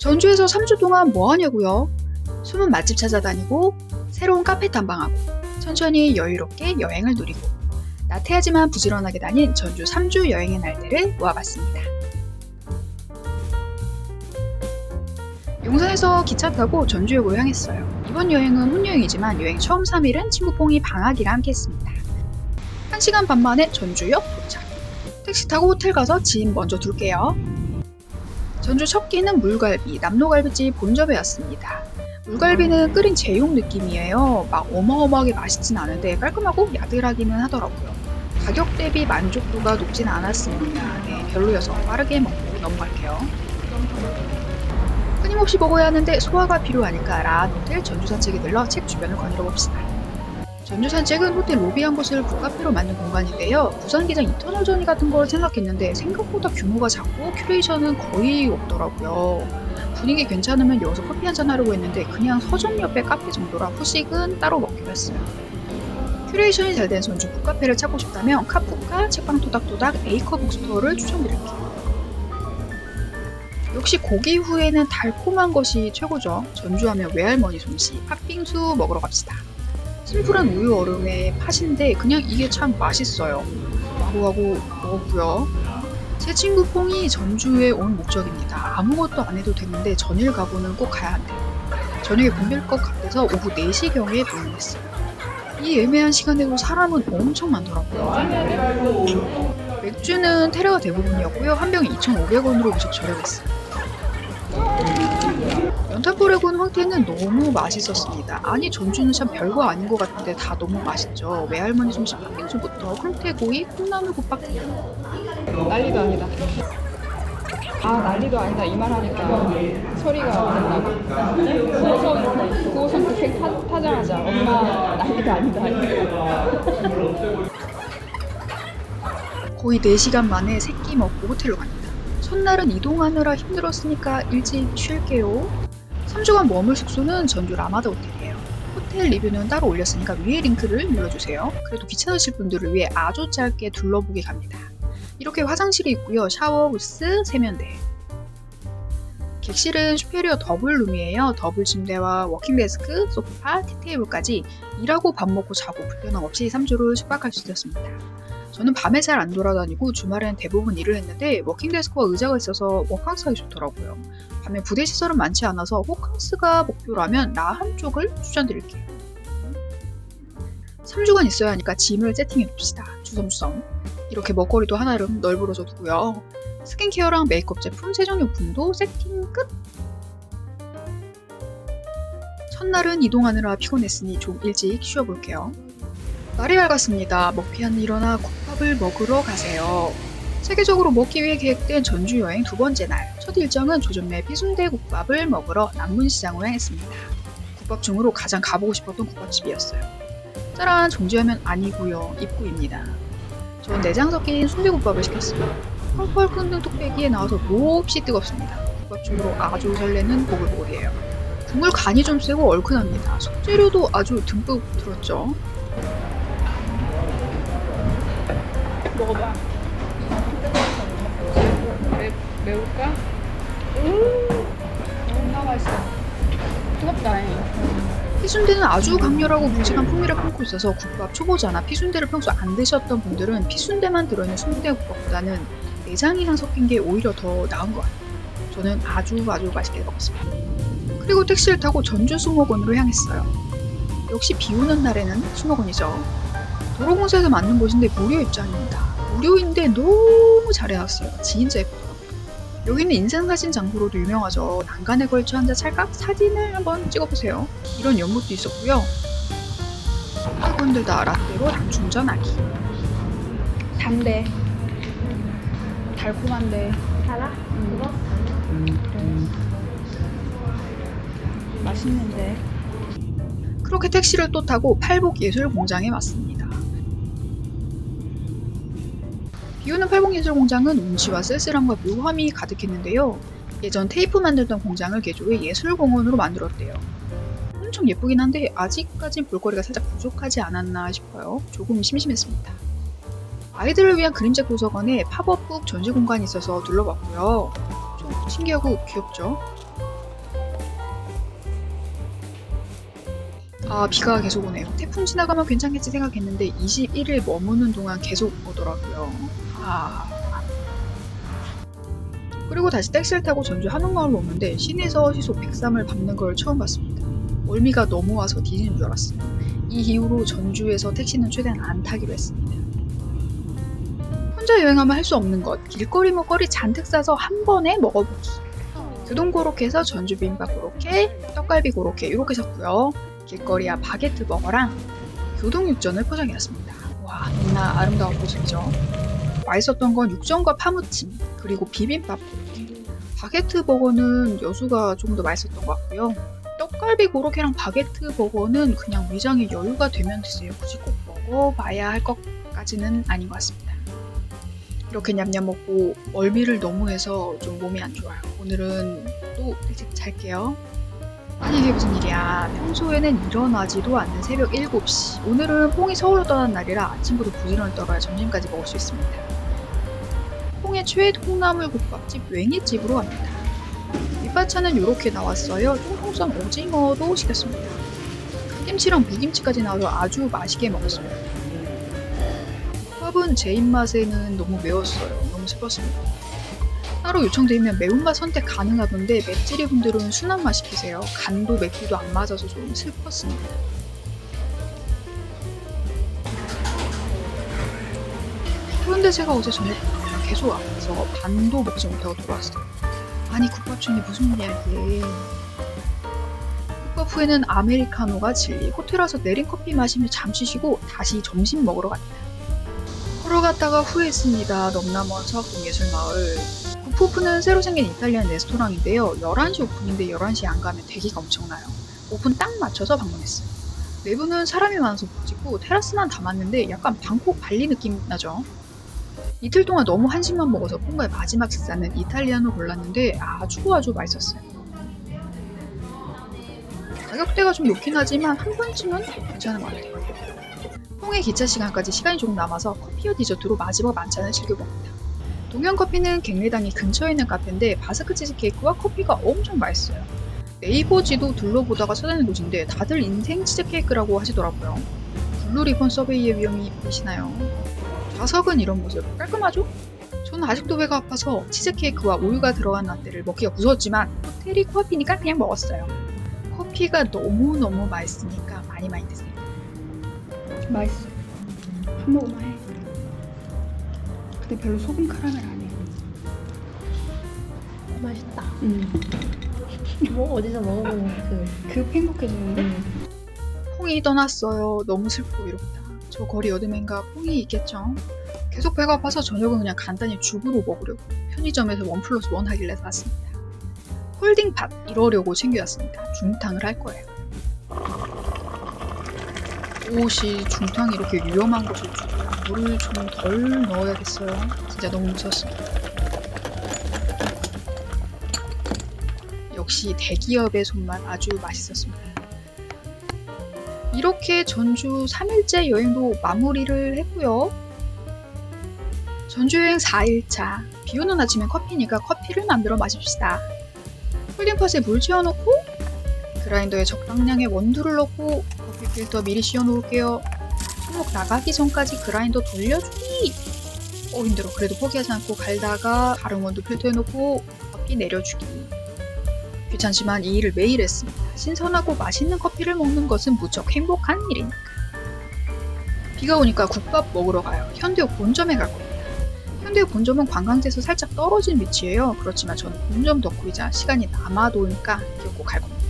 전주에서 3주 동안 뭐 하냐고요? 숨은 맛집 찾아다니고 새로운 카페 탐방하고 천천히 여유롭게 여행을 누리고 나태하지만 부지런하게 다닌 전주 3주 여행의 날들을 모아봤습니다. 용산에서 기차 타고 전주역으로 향했어요. 이번 여행은 혼여행이지만 여행 처음 3일은 친구 뽕이 방학이라 함께 했습니다. 1시간 반 만에 전주역 도착. 택시 타고 호텔 가서 짐 먼저 둘게요. 전주 첫 끼는 물갈비, 남노갈비집 본점에 왔습니다. 물갈비는 끓인 제육 느낌이에요. 막 어마어마하게 맛있진 않은데 깔끔하고 야들하기는 하더라고요. 가격 대비 만족도가 높진 않았습니다. 네, 별로여서 빠르게 먹고 넘어갈게요. 끊임없이 먹어야 하는데 소화가 필요하니까 라한 호텔 전주 산책에 들러 책 주변을 거닐어 봅시다. 전주 산책은 호텔 로비 한 곳을 북카페로 만든 공간인데요. 부산기장 이터널 저니 같은 걸 생각했는데 생각보다 규모가 작고 큐레이션은 거의 없더라고요. 분위기 괜찮으면 여기서 커피 한잔 하려고 했는데 그냥 서점 옆에 카페 정도라 후식은 따로 먹기로 했어요. 큐레이션이 잘 된 전주 북카페를 찾고 싶다면 카푸카, 책방 토닥토닥, 에이커 북스토어를 추천드릴게요. 역시 고기 후에는 달콤한 것이 최고죠. 전주하면 외할머니 솜씨, 팥빙수 먹으러 갑시다. 심플한 우유 얼음에 팥인데 그냥 이게 참 맛있어요. 하고 먹었고요. 제 친구 뽕이 전주에 온 목적입니다. 아무것도 안 해도 되는데 전일 가고는 꼭 가야 한대요. 저녁에 붐빌 것 같아서 오후 4시경에 도착했어요. 이 애매한 시간에도 사람은 엄청 많더라고요. 맥주는 테라가 대부분이었고요. 한 병에 2,500원으로 무척 저렴했어요. 연탄불에 구운 황태는 너무 맛있었습니다. 아니 전주는 참 별거 아닌 것 같은데 다 너무 맛있죠. 외할머니 솜씨 팥빙수부터 황태구이, 콩나물국밥 등등. 난리도 아니다. 난리도 아니다 이 말 하니까 소리가 된다고. 9호선 급행 타자마자 엄마 난리도 아니다. 거의 4시간 만에 새끼 먹고 호텔로 갑니다. 첫날은 이동하느라 힘들었으니까 일찍 쉴게요. 3주간 머물 숙소는 전주 라마다 호텔이에요. 호텔 리뷰는 따로 올렸으니까 위에 링크를 눌러주세요. 그래도 귀찮으실 분들을 위해 아주 짧게 둘러보기 갑니다. 이렇게 화장실이 있고요. 샤워 부스, 세면대. 객실은 슈페리어 더블룸이에요. 더블 침대와 워킹데스크, 소파, 티테이블까지 일하고 밥 먹고 자고 불편함 없이 3주를 숙박할 수 있었습니다. 저는 밤에 잘 안 돌아다니고 주말엔 대부분 일을 했는데 워킹데스크와 의자가 있어서 워크하우스 하기 좋더라고요. 밤에 부대 시설은 많지 않아서 호캉스가 목표라면 나 한쪽을 추천드릴게요. 3주간 있어야 하니까 짐을 세팅해둡시다. 주섬주섬. 이렇게 먹거리도 하나름 널브러져 두고요. 스킨케어랑 메이크업 제품, 세정용품도 세팅 끝! 첫날은 이동하느라 피곤했으니 좀 일찍 쉬어볼게요. 날이 밝았습니다. 먹피한 일어나 국밥을 먹으러 가세요. 세계적으로 먹기 위해 계획된 전주 여행 두 번째 날. 첫 일정은 조전매 피순대 국밥을 먹으러 남문시장으로 향했습니다. 국밥 중으로 가장 가보고 싶었던 국밥집이었어요. 짜란, 정지하면 아니고요. 입구입니다. 전 내장 섞인 순대국밥을 시켰어요. 펄펄 끓는 뚝배기에 나와서 몹시 뜨겁습니다. 국밥 중으로 아주 설레는 보글보글이에요. 국물 간이 좀 세고 얼큰합니다. 속재료도 아주 듬뿍 들었죠. 먹어봐. 매울까? 너무 맛있어. 뜨겁다. 피순대는 아주 강렬하고 묵직한 풍미를 품고 있어서 국밥 초보자나 피순대를 평소 안 드셨던 분들은 피순대만 들어있는 순대국밥보다는 내장 이상 섞인 게 오히려 더 나은 것 같아요. 저는 아주 맛있게 먹었습니다. 그리고 택시를 타고 전주 수목원으로 향했어요. 역시 비 오는 날에는 수목원이죠. 도로공사에서 만든 곳인데 무료 입장입니다. 무료인데 너무 잘 해놨어요. 진짜 예쁘더라고요. 여기는 인생사진 장소로도 유명하죠. 난간에 걸쳐 앉아 찰칵 사진을 한번 찍어보세요. 이런 연못도 있었고요. 아이고 힘들다. 라떼로 당충전하기. 단데 달콤한데 달아? 그거? 맛있는데. 그렇게 택시를 또 타고 팔복예술공장에 왔습니다. 비오는 팔복예술공장은 운치와 쓸쓸함과 묘함이 가득했는데요. 예전 테이프 만들던 공장을 개조해 예술공원으로 만들었대요. 엄청 예쁘긴 한데 아직까진 볼거리가 살짝 부족하지 않았나 싶어요. 조금 심심했습니다. 아이들을 위한 그림책 도서관에 팝업북 전시 공간이 있어서 둘러봤고요. 총 신기하고 귀엽죠? 아, 비가 계속 오네요. 태풍 지나가면 괜찮겠지 생각했는데 21일 머무는 동안 계속 오더라고요. 그리고 다시 택시를 타고 전주 한옥마을로 오는데 시내에서 시속 103을 밟는 걸 처음 봤습니다. 멀미가 너무 와서 뒤지는 줄 알았어요. 이 이후로 전주에서 택시는 최대한 안 타기로 했습니다. 혼자 여행하면 할 수 없는 것, 길거리 먹거리 잔뜩 싸서 한 번에 먹어보기. 교동 고로케에서 전주 비빔밥 고로케, 떡갈비 고로케 이렇게 샀고요. 길거리 앞 바게트 버거랑 교동 육전을 포장해왔습니다. 와, 너무나 아름다운 모습이죠. 맛있었던 건 육전과 파무침, 그리고 비빔밥 고로케. 바게트 버거는 여수가 조금 더 맛있었던 것 같고요. 떡갈비 고로케랑 바게트 버거는 그냥 위장에 여유가 되면 드세요. 굳이 꼭 먹어봐야 할 것까지는 아닌 것 같습니다. 이렇게 냠냠 먹고 멀미를 너무 해서 좀 몸이 안 좋아요. 오늘은 또 일찍 잘게요. 아니, 이게 무슨 일이야. 평소에는 일어나지도 않는 새벽 7시. 오늘은 퐁이 서울로 떠난 날이라 아침부터 부지런히 떨어야 점심까지 먹을 수 있습니다. 퐁의 최애 콩나물 국밥집 웽이집으로 갑니다. 밑반찬은 이렇게 나왔어요. 통통 썬 오징어도 시켰습니다. 김치랑 무김치까지 나와서 아주 맛있게 먹었습니다. 국밥은 제 입맛에는 너무 매웠어요. 너무 슬펐습니다. 따로 요청드리면 매운맛 선택 가능하던데 맵찔이 분들은 순한 맛 시키세요. 간도 맵기도 안 맞아서 좀 슬펐습니다. 그런데 제가 어제 저녁부터 그냥 계속 아파서 반도 먹지 못하고 돌아왔어요. 아니, 국밥촌이 무슨 일이야 이게. 국밥 후에는 아메리카노가 진리. 호텔 와서 내린 커피 마시며 잠시 쉬고 다시 점심 먹으러 갔다. 걸어갔다가 후회했습니다. 넘나 먼 서학동예술마을. 구포프는 새로 생긴 이탈리안 레스토랑인데요. 11시 오픈인데 11시에 안 가면 대기가 엄청나요. 오픈 딱 맞춰서 방문했어요. 내부는 사람이 많아서 못 찍고 테라스만 담았는데 약간 방콕 발리 느낌 나죠? 이틀 동안 너무 한식만 먹어서 폰가의 마지막 식사는 이탈리안을 골랐는데 아주 맛있었어요. 가격대가 좀 높긴 하지만 한 번쯤은 괜찮은 것 같아요. 퐁의 기차 시간까지 시간이 조금 남아서 커피와 디저트로 마지막 만찬을 즐겨봅니다. 동현커피는 갱리당이 근처에 있는 카페인데 바스크 치즈케이크와 커피가 엄청 맛있어요. 네이버 지도 둘러보다가 찾아낸 곳인데 다들 인생 치즈케이크라고 하시더라고요. 블루리본 서베이의 위험이 보이시나요? 좌석은 이런 모습. 깔끔하죠? 저는 아직도 배가 아파서 치즈케이크와 우유가 들어간 라떼를 먹기가 무서웠지만 호텔이 코앞이니까 그냥 먹었어요. 커피가 너무너무 맛있으니까 많이 드세요. 맛있어. 한 모금만 해. 근데 별로 소금 카라멜 아니에요. 맛있다. 뭐 어디서 먹어본 행복해지는데? 퐁이 떠났어요. 너무 슬프고 이롭다. 저 거리 여름엔가 퐁이 있겠죠? 계속 배가 아파서 저녁은 그냥 간단히 죽으로 먹으려고 편의점에서 1+1 하길래 샀습니다. 홀딩팟 이러려고 챙겨왔습니다. 중탕을 할 거예요. 옷이 중탕이 이렇게 위험한 것일 줄이야. 물을 좀 덜 넣어야겠어요. 진짜 너무 무서웠습니다. 역시 대기업의 손맛 아주 맛있었습니다. 이렇게 전주 3일째 여행도 마무리를 했고요. 전주 여행 4일차. 비오는 아침엔 커피니까 커피를 만들어 마십시다. 홀딩팟에 물 채워놓고 그라인더에 적당량의 원두를 넣고 커피 필터 미리 씌워놓을게요. 손목 나가기 전까지 그라인더 돌려주기. 힘들어. 그래도 포기하지 않고 갈다가 다른 원두 필터에 넣고 커피 내려주기. 귀찮지만 이 일을 매일 했습니다. 신선하고 맛있는 커피를 먹는 것은 무척 행복한 일이니까. 비가 오니까 국밥 먹으러 가요. 현대역 본점에 갈 겁니다. 현대역 본점은 관광지에서 살짝 떨어진 위치예요. 그렇지만 저는 본점 덕후이자 시간이 남아도니까 기억고 갈 겁니다.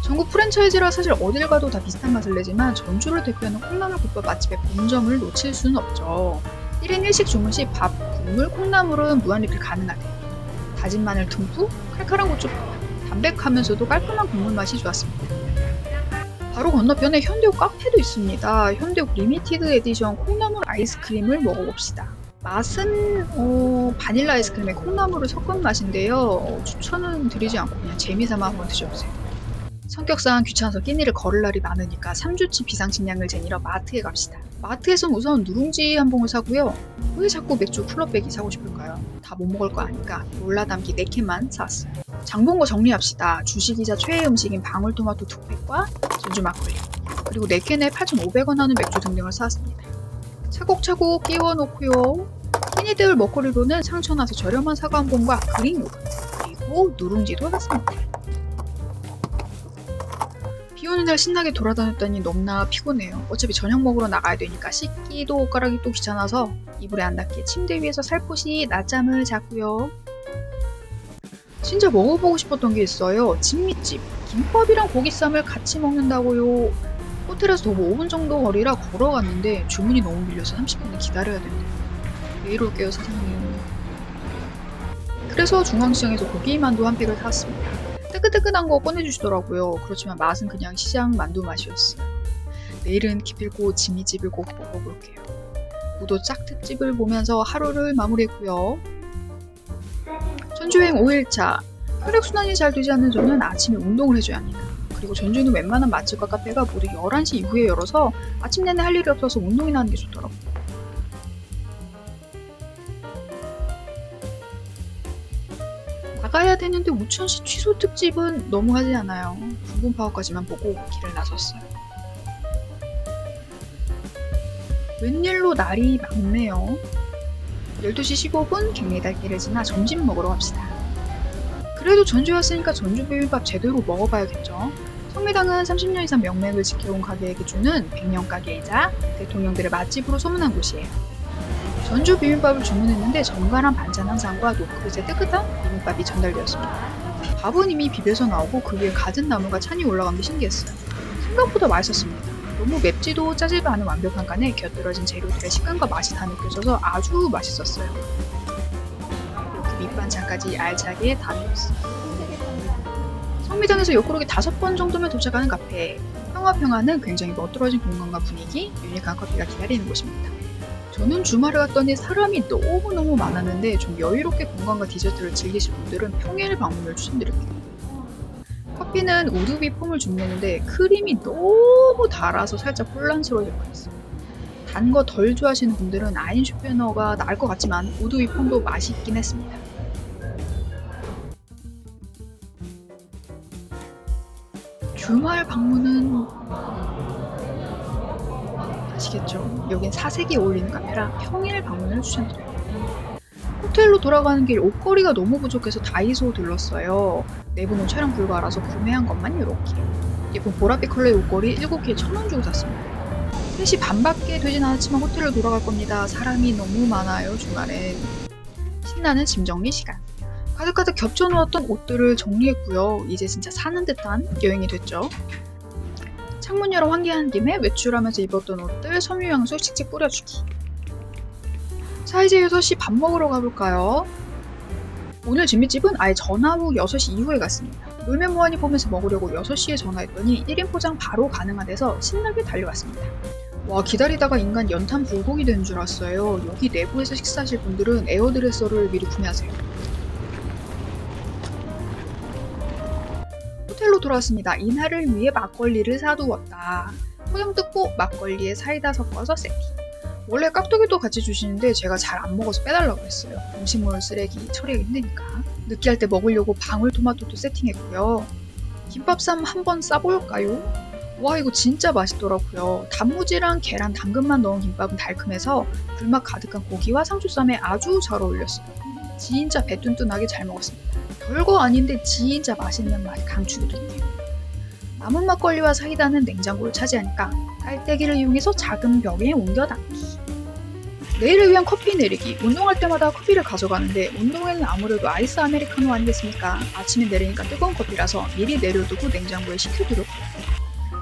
전국 프랜차이즈라 사실 어딜 가도 다 비슷한 맛을 내지만 전주를 대표하는 콩나물 국밥 맛집의 본점을 놓칠 수는 없죠. 1인 1식 주문 시 밥, 국물, 콩나물은 무한리필 가능하대요. 다진 마늘 듬뿍, 칼칼한 고추, 담백하면서도 깔끔한 국물 맛이 좋았습니다. 바로 건너편에 현대옥 카페도 있습니다. 현대옥 리미티드 에디션 콩나물 아이스크림을 먹어봅시다. 맛은 바닐라 아이스크림에 콩나물을 섞은 맛인데요. 추천은 드리지 않고 그냥 재미삼아 한번 드셔보세요. 성격상 귀찮아서 끼니를 걸을 날이 많으니까 3주치 비상식량을 지니러 마트에 갑시다. 마트에선 우선 누룽지 한 봉을 사고요. 왜 자꾸 맥주 쿨러백이 사고 싶을까요? 다 못 먹을 거 아니까 몰라담기 4캔만 사왔어요. 장본 거 정리합시다. 주식이자 최애 음식인 방울토마토 2팩과 전주 막걸리, 그리고 4캔에 8,500원 하는 맥주 등등을 사왔습니다. 차곡차곡 끼워 놓고요. 끼니들 먹거리로는 상처나서 저렴한 사과 한 봉과 그릭 요거트, 그리고 누룽지도 샀습니다. 비 오는 날 신나게 돌아다녔더니 너무나 피곤해요. 어차피 저녁 먹으러 나가야 되니까 씻기도 옷가락이도 귀찮아서 이불에 안 닿게 침대 위에서 살포시 낮잠을 자고요. 진짜 먹어보고 싶었던 게 있어요. 진미집. 김밥이랑 고기쌈을 같이 먹는다고요. 호텔에서 도보 5분 정도 거리라 걸어갔는데 주문이 너무 밀려서 30분을 기다려야 된대요. 내일 올게요, 사장님. 그래서 중앙시장에서 고기만두 한 팩을 사왔습니다. 뜨끈뜨끈한 거 꺼내주시더라고요. 그렇지만 맛은 그냥 시장 만두 맛이었어요. 내일은 기필코 진미집을 꼭 먹어볼게요. 무도 짝 특집을 보면서 하루를 마무리했고요. 전주여행 5일차. 혈액순환이 잘 되지 않는 저는 아침에 운동을 해줘야 합니다. 그리고 전주는 웬만한 맛집과 카페가 모두 11시 이후에 열어서 아침 내내 할 일이 없어서 운동이나 하는 게 좋더라고요. 나가야 되는데 우천시 취소 특집은 너무하지 않아요. 붕붕 파워까지만 보고 길을 나섰어요. 웬일로 날이 맑네요. 12시 15분 갱리달길을 지나 점심 먹으러 갑시다. 그래도 전주에 왔으니까 전주 비빔밥 제대로 먹어봐야겠죠. 성미당은 30년 이상 명맥을 지켜온 가게에게 주는 100년 가게이자 대통령들의 맛집으로 소문난 곳이에요. 전주 비빔밥을 주문했는데 정갈한 반찬 한 상과 노크릇에 뜨뜻한 비빔밥이 전달되었습니다. 밥은 이미 비벼서 나오고 그 위에 갖은 나물과 찬이 올라간 게 신기했어요. 생각보다 맛있었습니다. 너무 맵지도 짜지도 않은 완벽한 간에 곁들여진 재료들의 식감과 맛이 다 느껴져서 아주 맛있었어요. 이렇게 밑반찬까지 알차게 다 넣었어요. 성미당에서 옆구르기 5번 정도면 도착하는 카페. 평화평화는 굉장히 멋들어진 공간과 분위기, 유니크한 커피가 기다리는 곳입니다. 저는 주말에 갔더니 사람이 너무너무 많았는데 좀 여유롭게 공간과 디저트를 즐기실 분들은 평일 방문을 추천드립니다. 커피는 우드비 폼을 주문했는데 크림이 너무 달아서 살짝 혼란스러워질 뻔했어요. 단 거 덜 좋아하시는 분들은 아인슈페너가 나을 것 같지만 우드비 폼도 맛있긴 했습니다. 주말 방문은 아시겠죠? 여긴 사색이 어울리는 카페라 평일 방문을 추천드려요. 호텔로 돌아가는 길 옷걸이가 너무 부족해서 다이소 들렀어요. 내부는 촬영 불가라서 구매한 것만 이렇게. 예쁜 보랏빛 컬러의 옷걸이 7개에 1,000원 주고 샀습니다. 3시 반밖에 되진 않았지만 호텔로 돌아갈 겁니다. 사람이 너무 많아요, 주말엔. 신나는 짐 정리 시간. 가득가득 겹쳐놓았던 옷들을 정리했고요. 이제 진짜 사는 듯한 여행이 됐죠. 창문 열어 환기한 김에 외출하면서 입었던 옷들 섬유향수 칙칙 뿌려주기. 자, 이제 6시 밥 먹으러 가볼까요? 오늘 진미집은 아예 전화 후 6시 이후에 갔습니다. 놀면 뭐하니 보면서 먹으려고 6시에 전화했더니 1인 포장 바로 가능하대서 신나게 달려갔습니다. 와, 기다리다가 인간 연탄 불고기 되는 줄 알았어요. 여기 내부에서 식사하실 분들은 에어드레서를 미리 구매하세요. 호텔로 돌아왔습니다. 이날을 위해 막걸리를 사두었다. 포장 뜯고 막걸리에 사이다 섞어서 세팅. 원래 깍두기도 같이 주시는데 제가 잘 안 먹어서 빼달라고 했어요. 음식물 쓰레기 처리하기 힘드니까. 느끼할 때 먹으려고 방울토마토도 세팅했고요. 김밥쌈 한번 싸볼까요? 와, 이거 진짜 맛있더라고요. 단무지랑 계란, 당근만 넣은 김밥은 달큼해서 불맛 가득한 고기와 상추쌈에 아주 잘 어울렸어요. 진짜 배 뚠뚠하게 잘 먹었습니다. 별거 아닌데 진짜 맛있는 맛 강추드릴게요. 남은 막걸리와 사이다는 냉장고를 차지하니까 깔때기를 이용해서 작은 병에 옮겨 담기. 내일을 위한 커피 내리기. 운동할 때마다 커피를 가져가는데 운동에는 아무래도 아이스 아메리카노 아니겠습니까? 아침에 내리니까 뜨거운 커피라서 미리 내려두고 냉장고에 식혀두려고요.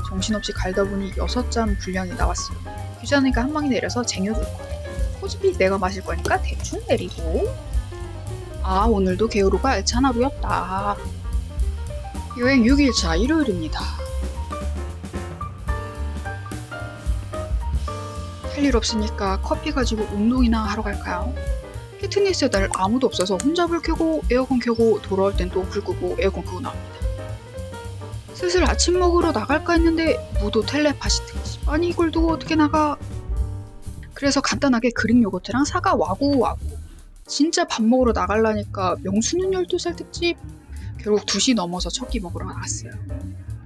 정신없이 갈다 보니 6잔 분량이 나왔어요. 귀찮으니까 한 방에 내려서 쟁여둘 거예요. 어차피 내가 마실 거니까 대충 내리고. 아, 오늘도 게으르고 알찬 하루였다. 여행 6일차 일요일입니다. 할 일 없으니까 커피 가지고 운동이나 하러 갈까요? 피트니스에 날 아무도 없어서 혼자 불 켜고 에어컨 켜고 돌아올 땐 또 불 끄고 에어컨 끄고 나옵니다. 슬슬 아침 먹으러 나갈까 했는데 무도 텔레파시 특집. 아니 이걸 두고 어떻게 나가. 그래서 간단하게 그릭 요거트랑 사과 와구와구. 진짜 밥 먹으러 나가려니까 명수는 12살 특집. 결국 2시 넘어서 첫 끼 먹으러 나갔어요.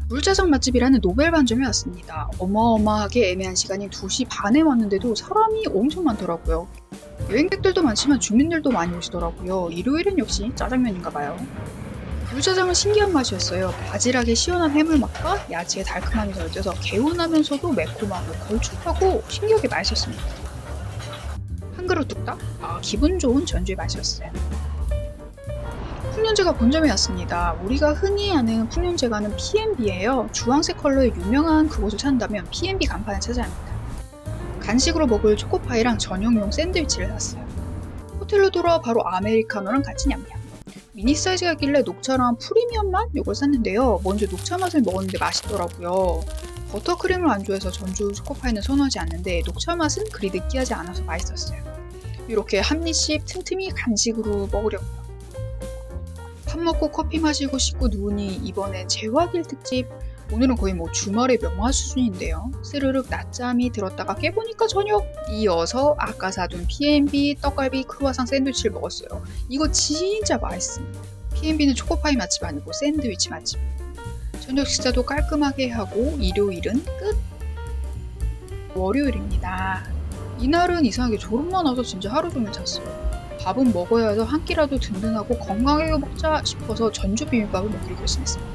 물짜장 맛집이라는 노벨 반점에 왔습니다. 어마어마하게 애매한 시간인 2시 반에 왔는데도 사람이 엄청 많더라고요. 여행객들도 많지만 주민들도 많이 오시더라고요. 일요일은 역시 짜장면인가 봐요. 물짜장은 신기한 맛이었어요. 바지락의 시원한 해물맛과 야채의 달콤함이 덜져서 개운하면서도 매콤하고 걸쭉하고 신기하게 맛있었습니다. 한 그릇 뚝딱? 기분 좋은 전주의 맛이었어요. 풍년제가 본점에 왔습니다. 우리가 흔히 아는 풍년제가는 P&B예요. 주황색 컬러의 유명한 그곳을 찾는다면 P&B 간판을 찾아야 합니다. 간식으로 먹을 초코파이랑 전용용 샌드위치를 샀어요. 호텔로 돌아와 바로 아메리카노랑 같이 냠냠. 미니 사이즈가 있길래 녹차랑 프리미엄 맛? 이걸 샀는데요. 먼저 녹차 맛을 먹었는데 맛있더라고요. 버터크림을 안 좋아해서 전주 초코파이는 선호하지 않는데 녹차 맛은 그리 느끼하지 않아서 맛있었어요. 이렇게 한 입씩 틈틈이 간식으로 먹으려고요. 밥 먹고 커피 마시고 씻고 누우니 이번엔 재화길 특집. 오늘은 거의 주말의 명화 수준인데요. 스르륵 낮잠이 들었다가 깨보니까 저녁. 이어서 아까 사둔 P&B 떡갈비 크루아상 샌드위치를 먹었어요. 이거 진짜 맛있습니다. P&B는 초코파이 맛집 아니고 샌드위치 맛집. 저녁 식사도 깔끔하게 하고 일요일은 끝. 월요일입니다. 이날은 이상하게 졸음만 와서 진짜 하루 종일 잤어요. 밥은 먹어야 해서 한 끼라도 든든하고 건강하게 먹자 싶어서 전주 비빔밥을 먹기로 결심했습니다.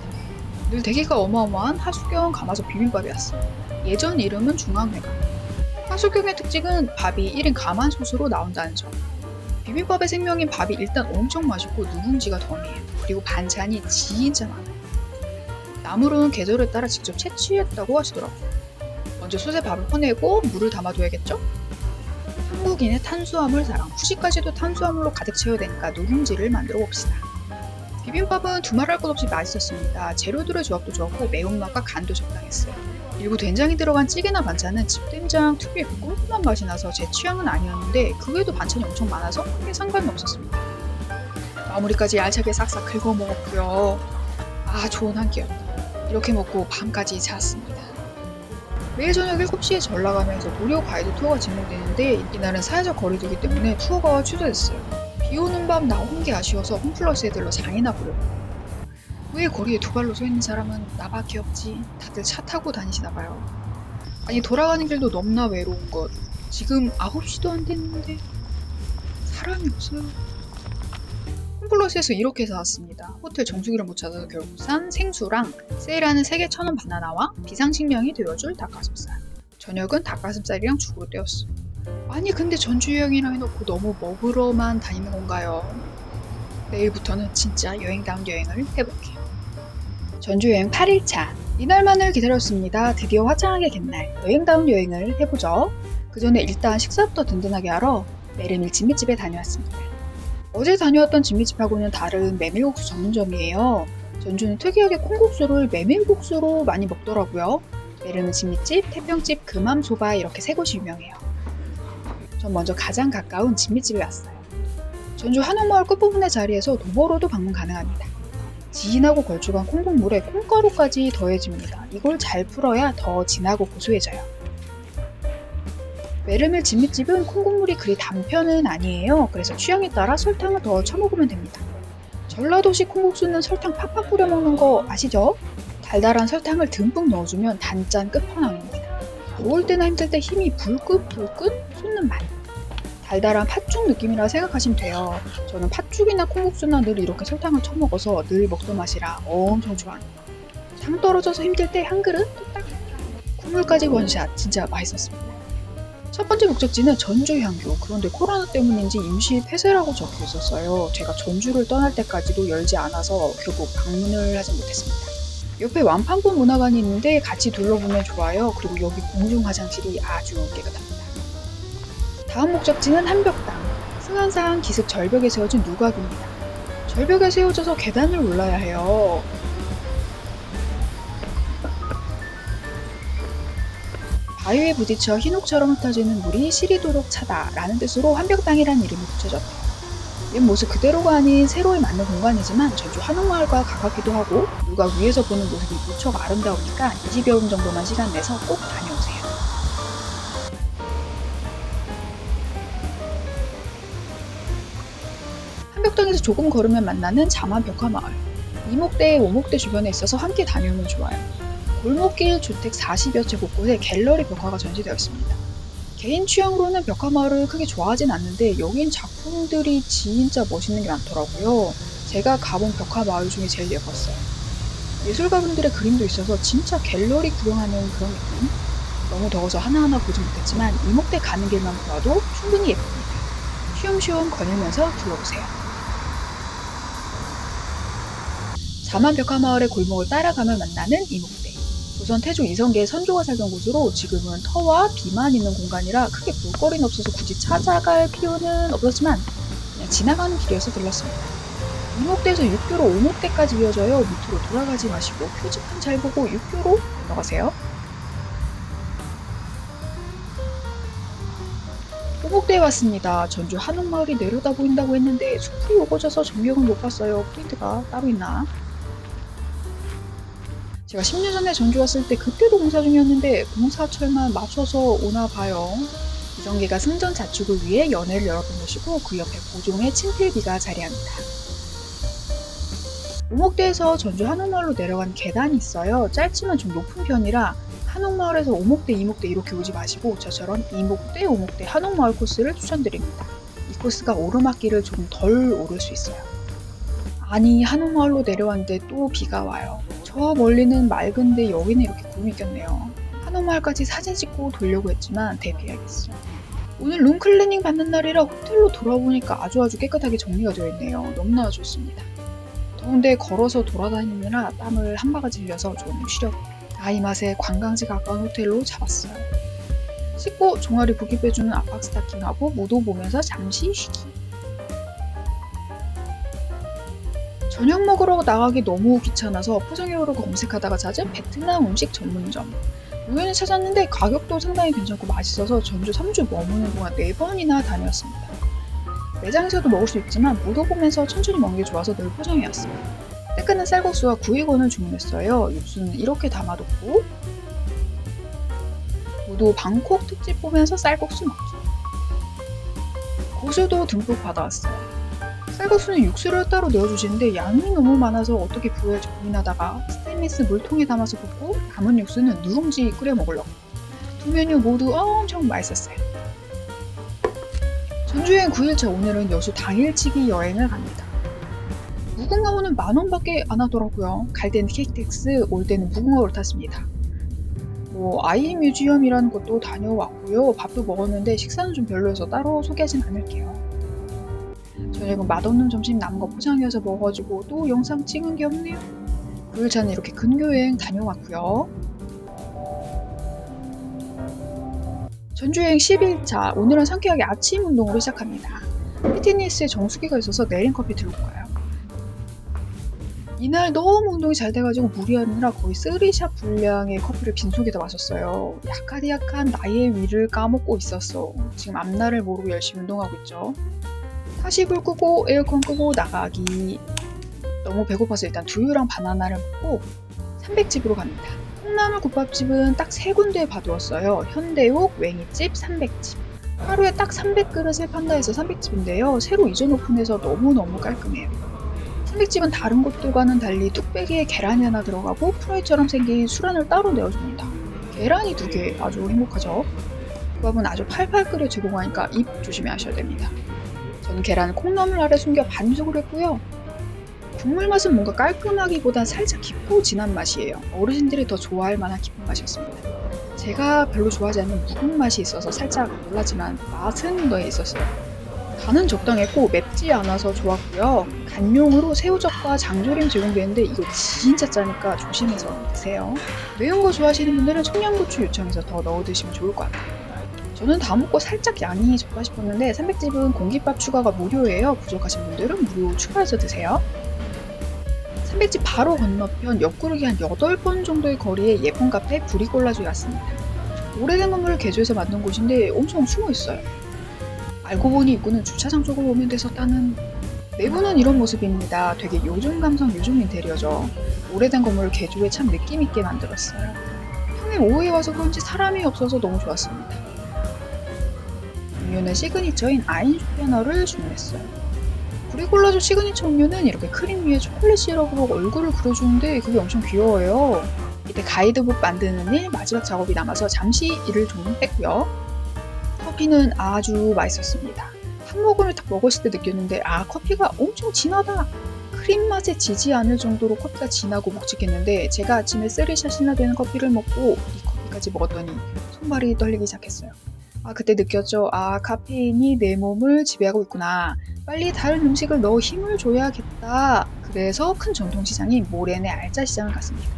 늘 대기가 어마어마한 하수경 가마솥 비빔밥이었어요. 예전 이름은 중앙회가. 하수경의 특징은 밥이 1인 가마솥으로 나온다는 점. 비빔밥의 생명인 밥이 일단 엄청 맛있고 누룽지가 덤이에요. 그리고 반찬이 진짜 많아요. 나물은 계절에 따라 직접 채취했다고 하시더라고요. 먼저 솥에 밥을 퍼내고 물을 담아둬야겠죠? 한국인의 탄수화물 사랑, 후식까지도 탄수화물로 가득 채워야 되니까 누룽지를 만들어 봅시다. 비빔밥은 두말할 것 없이 맛있었습니다. 재료들의 조합도 좋았고 매운맛과 간도 적당했어요. 일부 된장이 들어간 찌개나 반찬은 집된장 특유의 그 꿀꿀한 맛이 나서 제 취향은 아니었는데 그 외에도 반찬이 엄청 많아서 크게 상관은 없었습니다. 마무리까지 알차게 싹싹 긁어 먹었고요. 좋은 한 끼였다. 이렇게 먹고 밤까지 잤습니다. 매일 저녁 7시에 전라가면서 무료 가이드 투어가 진행되는데 이날은 사회적 거리두기 때문에 투어가 취소됐어요. 비 오는 밤 나온 게 아쉬워서 홈플러스에 들러 장이나 보려고. 왜 거리에 두 발로 서 있는 사람은 나밖에 없지? 다들 차 타고 다니시나봐요. 아니 돌아가는 길도 넘나 외로운 것. 지금 9시도 안 됐는데 사람이 없어요. 홈플러스에서 이렇게 사왔습니다. 호텔 정수기를 못 찾아서 결국 산 생수랑 세일하는 3개 1,000원 바나나와 비상식량이 되어줄 닭가슴살. 저녁은 닭가슴살이랑 죽으로 때웠어요. 아니 근데 전주 여행이라 해놓고 너무 먹으러만 다니는 건가요? 내일부터는 진짜 여행다운 여행을 해볼게요. 전주 여행 8일차. 이날만을 기다렸습니다. 드디어 화창하게 갯날 여행다운 여행을 해보죠. 그 전에 일단 식사부터 든든하게 하러 메르밀 진미집에 다녀왔습니다. 어제 다녀왔던 진미집하고는 다른 메밀국수 전문점이에요. 전주는 특이하게 콩국수를 메밀국수로 많이 먹더라고요. 메르밀 진미집, 태평집, 금암소바 이렇게 3곳이 유명해요. 전 먼저 가장 가까운 진미집에 왔어요. 전주 한옥마을 끝부분의 자리에서 도보로도 방문 가능합니다. 진하고 걸쭉한 콩국물에 콩가루까지 더해집니다. 이걸 잘 풀어야 더 진하고 고소해져요. 메르밀 진미집은 콩국물이 그리 단 편은 아니에요. 그래서 취향에 따라 설탕을 더 쳐먹으면 됩니다. 전라도식 콩국수는 설탕 팍팍 뿌려 먹는 거 아시죠? 달달한 설탕을 듬뿍 넣어주면 단짠 끝판왕입니다. 먹을 때나 힘들 때 힘이 불끈불끈 솟는 맛. 달달한 팥죽 느낌이라 생각하시면 돼요. 저는 팥죽이나 콩국수나 늘 이렇게 설탕을 쳐먹어서 늘 먹던 맛이라 엄청 좋아합니다. 당 떨어져서 힘들 때 한 그릇 뚝딱. 국물까지 원샷 진짜 맛있었습니다. 첫 번째 목적지는 전주 향교. 그런데 코로나 때문인지 임시 폐쇄라고 적혀 있었어요. 제가 전주를 떠날 때까지도 열지 않아서 결국 방문을 하지 못했습니다. 옆에 완판본 문화관이 있는데 같이 둘러보면 좋아요. 그리고 여기 공중 화장실이 아주 깨끗합니다. 다음 목적지는 한벽당. 승한산 기슭 절벽에 세워진 누각입니다. 절벽에 세워져서 계단을 올라야 해요. 바위에 부딪혀 흰옥처럼 흩어지는 물이 시리도록 차다 라는 뜻으로 한벽당이라는 이름이 붙여졌대요. 옛 모습 그대로가 아닌 새로이 맞는 공간이지만 전주 한옥마을과 가깝기도 하고 누가 위에서 보는 모습이 무척 아름다우니까 20여 분 정도만 시간 내서 꼭 다녀오세요. 한벽동에서 조금 걸으면 만나는 자만 벽화마을. 이목대, 오목대 주변에 있어서 함께 다녀오면 좋아요. 골목길 주택 40여 채 곳곳에 갤러리 벽화가 전시되어 있습니다. 개인 취향으로는 벽화마을을 크게 좋아하진 않는데 여긴 작품들이 진짜 멋있는 게 많더라고요. 제가 가본 벽화마을 중에 제일 예뻤어요. 예술가분들의 그림도 있어서 진짜 갤러리 구경하는 그런 느낌? 너무 더워서 하나하나 보지 못했지만 이목대 가는 길만 보아도 충분히 예쁩니다. 쉬엄쉬엄 거닐면서 둘러보세요. 자만벽화마을의 골목을 따라가면 만나는 이목대. 조선 태조 이성계의 선조가 살던 곳으로 지금은 터와 비만 있는 공간이라 크게 볼거리는 없어서 굳이 찾아갈 필요는 없었지만 그냥 지나가는 길이어서 들렀습니다. 이목대에서 육교로 오목대까지 이어져요. 밑으로 돌아가지 마시고 표지판 잘 보고 육교로 들어가세요. 오목대에 왔습니다. 전주 한옥마을이 내려다 보인다고 했는데 숲이 우거져서 전경을 못 봤어요. 프린트가 따로 있나? 제가 10년 전에 전주 왔을 때 그때도 공사 중이었는데 공사철만 맞춰서 오나 봐요. 이성계가 승전 자축을 위해 연회를 열었던 곳이고 그 옆에 고종의 친필비가 자리합니다. 오목대에서 전주 한옥마을로 내려간 계단이 있어요. 짧지만 좀 높은 편이라 한옥마을에서 오목대, 이목대 이렇게 오지 마시고 저처럼 이목대, 오목대, 한옥마을 코스를 추천드립니다. 이 코스가 오르막길을 조금 덜 오를 수 있어요. 아니 한옥마을로 내려왔는데 또 비가 와요. 저 멀리는 맑은데 여기는 이렇게 구름이 꼈네요. 한옥마을까지 사진 찍고 돌려고 했지만 대피해야겠어. 오늘 룸클리닝 받는 날이라 호텔로 돌아보니까 아주 깨끗하게 정리가 되어 있네요. 너무나 좋습니다. 더운데 걸어서 돌아다니느라 땀을 한 바가지 흘려서 좀 쉬려고. 이 맛에 관광지 가까운 호텔로 잡았어요. 씻고 종아리 붓기 빼주는 압박 스타킹하고 무도 보면서 잠시 쉬기. 저녁 먹으러 나가기 너무 귀찮아서 포장해오르고 검색하다가 찾은 베트남 음식 전문점. 우연히 찾았는데 가격도 상당히 괜찮고 맛있어서 전주 3주 머무는 동안 4번이나 다녔습니다. 매장에서도 먹을 수 있지만 무도 보면서 천천히 먹는 게 좋아서 늘 포장해왔어요. 뜨끈한 쌀국수와 구이건을 주문했어요. 육수는 이렇게 담아뒀고 무도 방콕 특집 보면서 쌀국수 먹기. 고수도 듬뿍 받아왔어요. 쌀국수는 육수를 따로 넣어주시는데 양이 너무 많아서 어떻게 부어야지 고민하다가 스테인리스 물통에 담아서 붓고 남은 육수는 누룽지 끓여 먹으려고. 두 메뉴 모두 엄청 맛있었어요. 전주여행 9일차 오늘은 여수 당일치기 여행을 갑니다. 무궁화호는 10,000원밖에 안 하더라고요. 갈 때는 KTX, 올 때는 무궁화호를 탔습니다. 아이 뮤지엄이라는 것도 다녀왔고요. 밥도 먹었는데 식사는 좀 별로여서 따로 소개하진 않을게요. 저녁은 맛없는 점심 남은 거 포장해서 먹어가지고 또 영상 찍은 게 없네요. 9일차는 이렇게 근교여행 다녀왔고요. 전주여행 11일차 오늘은 상쾌하게 아침 운동으로 시작합니다. 피트니스에 정수기가 있어서 내린커피 들고 가요. 이날 너무 운동이 잘 돼가지고 무리하느라 거의 3샷 분량의 커피를 빈속에다 마셨어요. 약한 나의 위를 까먹고 있었어. 지금 앞날을 모르고 열심히 운동하고 있죠. 다시 불 끄고 에어컨 끄고 나가기. 너무 배고파서 일단 두유랑 바나나를 먹고 300집으로 갑니다. 콩나물 국밥집은 딱 3군데 봐두었어요. 현대욱, 웽이집, 300집. 하루에 딱 300그릇을 판다 해서 300집인데요. 새로 이전 오픈해서 너무너무 깔끔해요. 300집은 다른 곳들과는 달리 뚝배기에 계란이 하나 들어가고 프라이처럼 생긴 술안을 따로 내어줍니다. 계란이 2개 아주 행복하죠. 국밥은 아주 팔팔 끓여 제공하니까 입 조심하셔야 됩니다. 저는 계란을 콩나물 아래 숨겨 반숙을 했고요. 국물 맛은 뭔가 깔끔하기보단 살짝 깊고 진한 맛이에요. 어르신들이 더 좋아할 만한 깊은 맛이었습니다. 제가 별로 좋아하지 않는 묵은 맛이 있어서 살짝 놀랐지만 맛은 더 있었어요. 간은 적당했고 맵지 않아서 좋았고요. 간용으로 새우젓과 장조림 제공되는데 이거 진짜 짜니까 조심해서 드세요. 매운 거 좋아하시는 분들은 청양고추 요청해서 더 넣어 드시면 좋을 것 같아요. 저는 다 먹고 살짝 양이 적다 싶었는데 300집은 공깃밥 추가가 무료예요. 부족하신 분들은 무료 추가해서 드세요. 300집 바로 건너편 옆구르기 한 8번 정도의 거리에 예쁜 카페 브리콜라주에 왔습니다. 오래된 건물을 개조해서 만든 곳인데 엄청 숨어있어요. 알고 보니 입구는 주차장 쪽으로 오면 돼서 따는 내부는 이런 모습입니다. 되게 요즘 감성 요즘 인테리어죠. 오래된 건물을 개조해 참 느낌있게 만들었어요. 평일 오후에 와서 그런지 사람이 없어서 너무 좋았습니다. 음료는 시그니처인 아인 쇼페너를 주문했어요. 브리콜라주 시그니처 음료는 이렇게 크림 위에 초콜릿 시럽으로 얼굴을 그려주는데 그게 엄청 귀여워요. 이때 가이드북 만드는 일 마지막 작업이 남아서 잠시 일을 좀 뺐고요. 커피는 아주 맛있었습니다. 한 모금을 딱 먹었을 때 느꼈는데 커피가 엄청 진하다. 크림 맛에 지지 않을 정도로 커피가 진하고 묵직했는데 제가 아침에 3샷이나 되는 커피를 먹고 이 커피까지 먹었더니 손발이 떨리기 시작했어요. 그때 느꼈죠. 카페인이 내 몸을 지배하고 있구나. 빨리 다른 음식을 넣어 힘을 줘야겠다. 그래서 큰 전통시장인 모렌의 알짜시장을 갔습니다.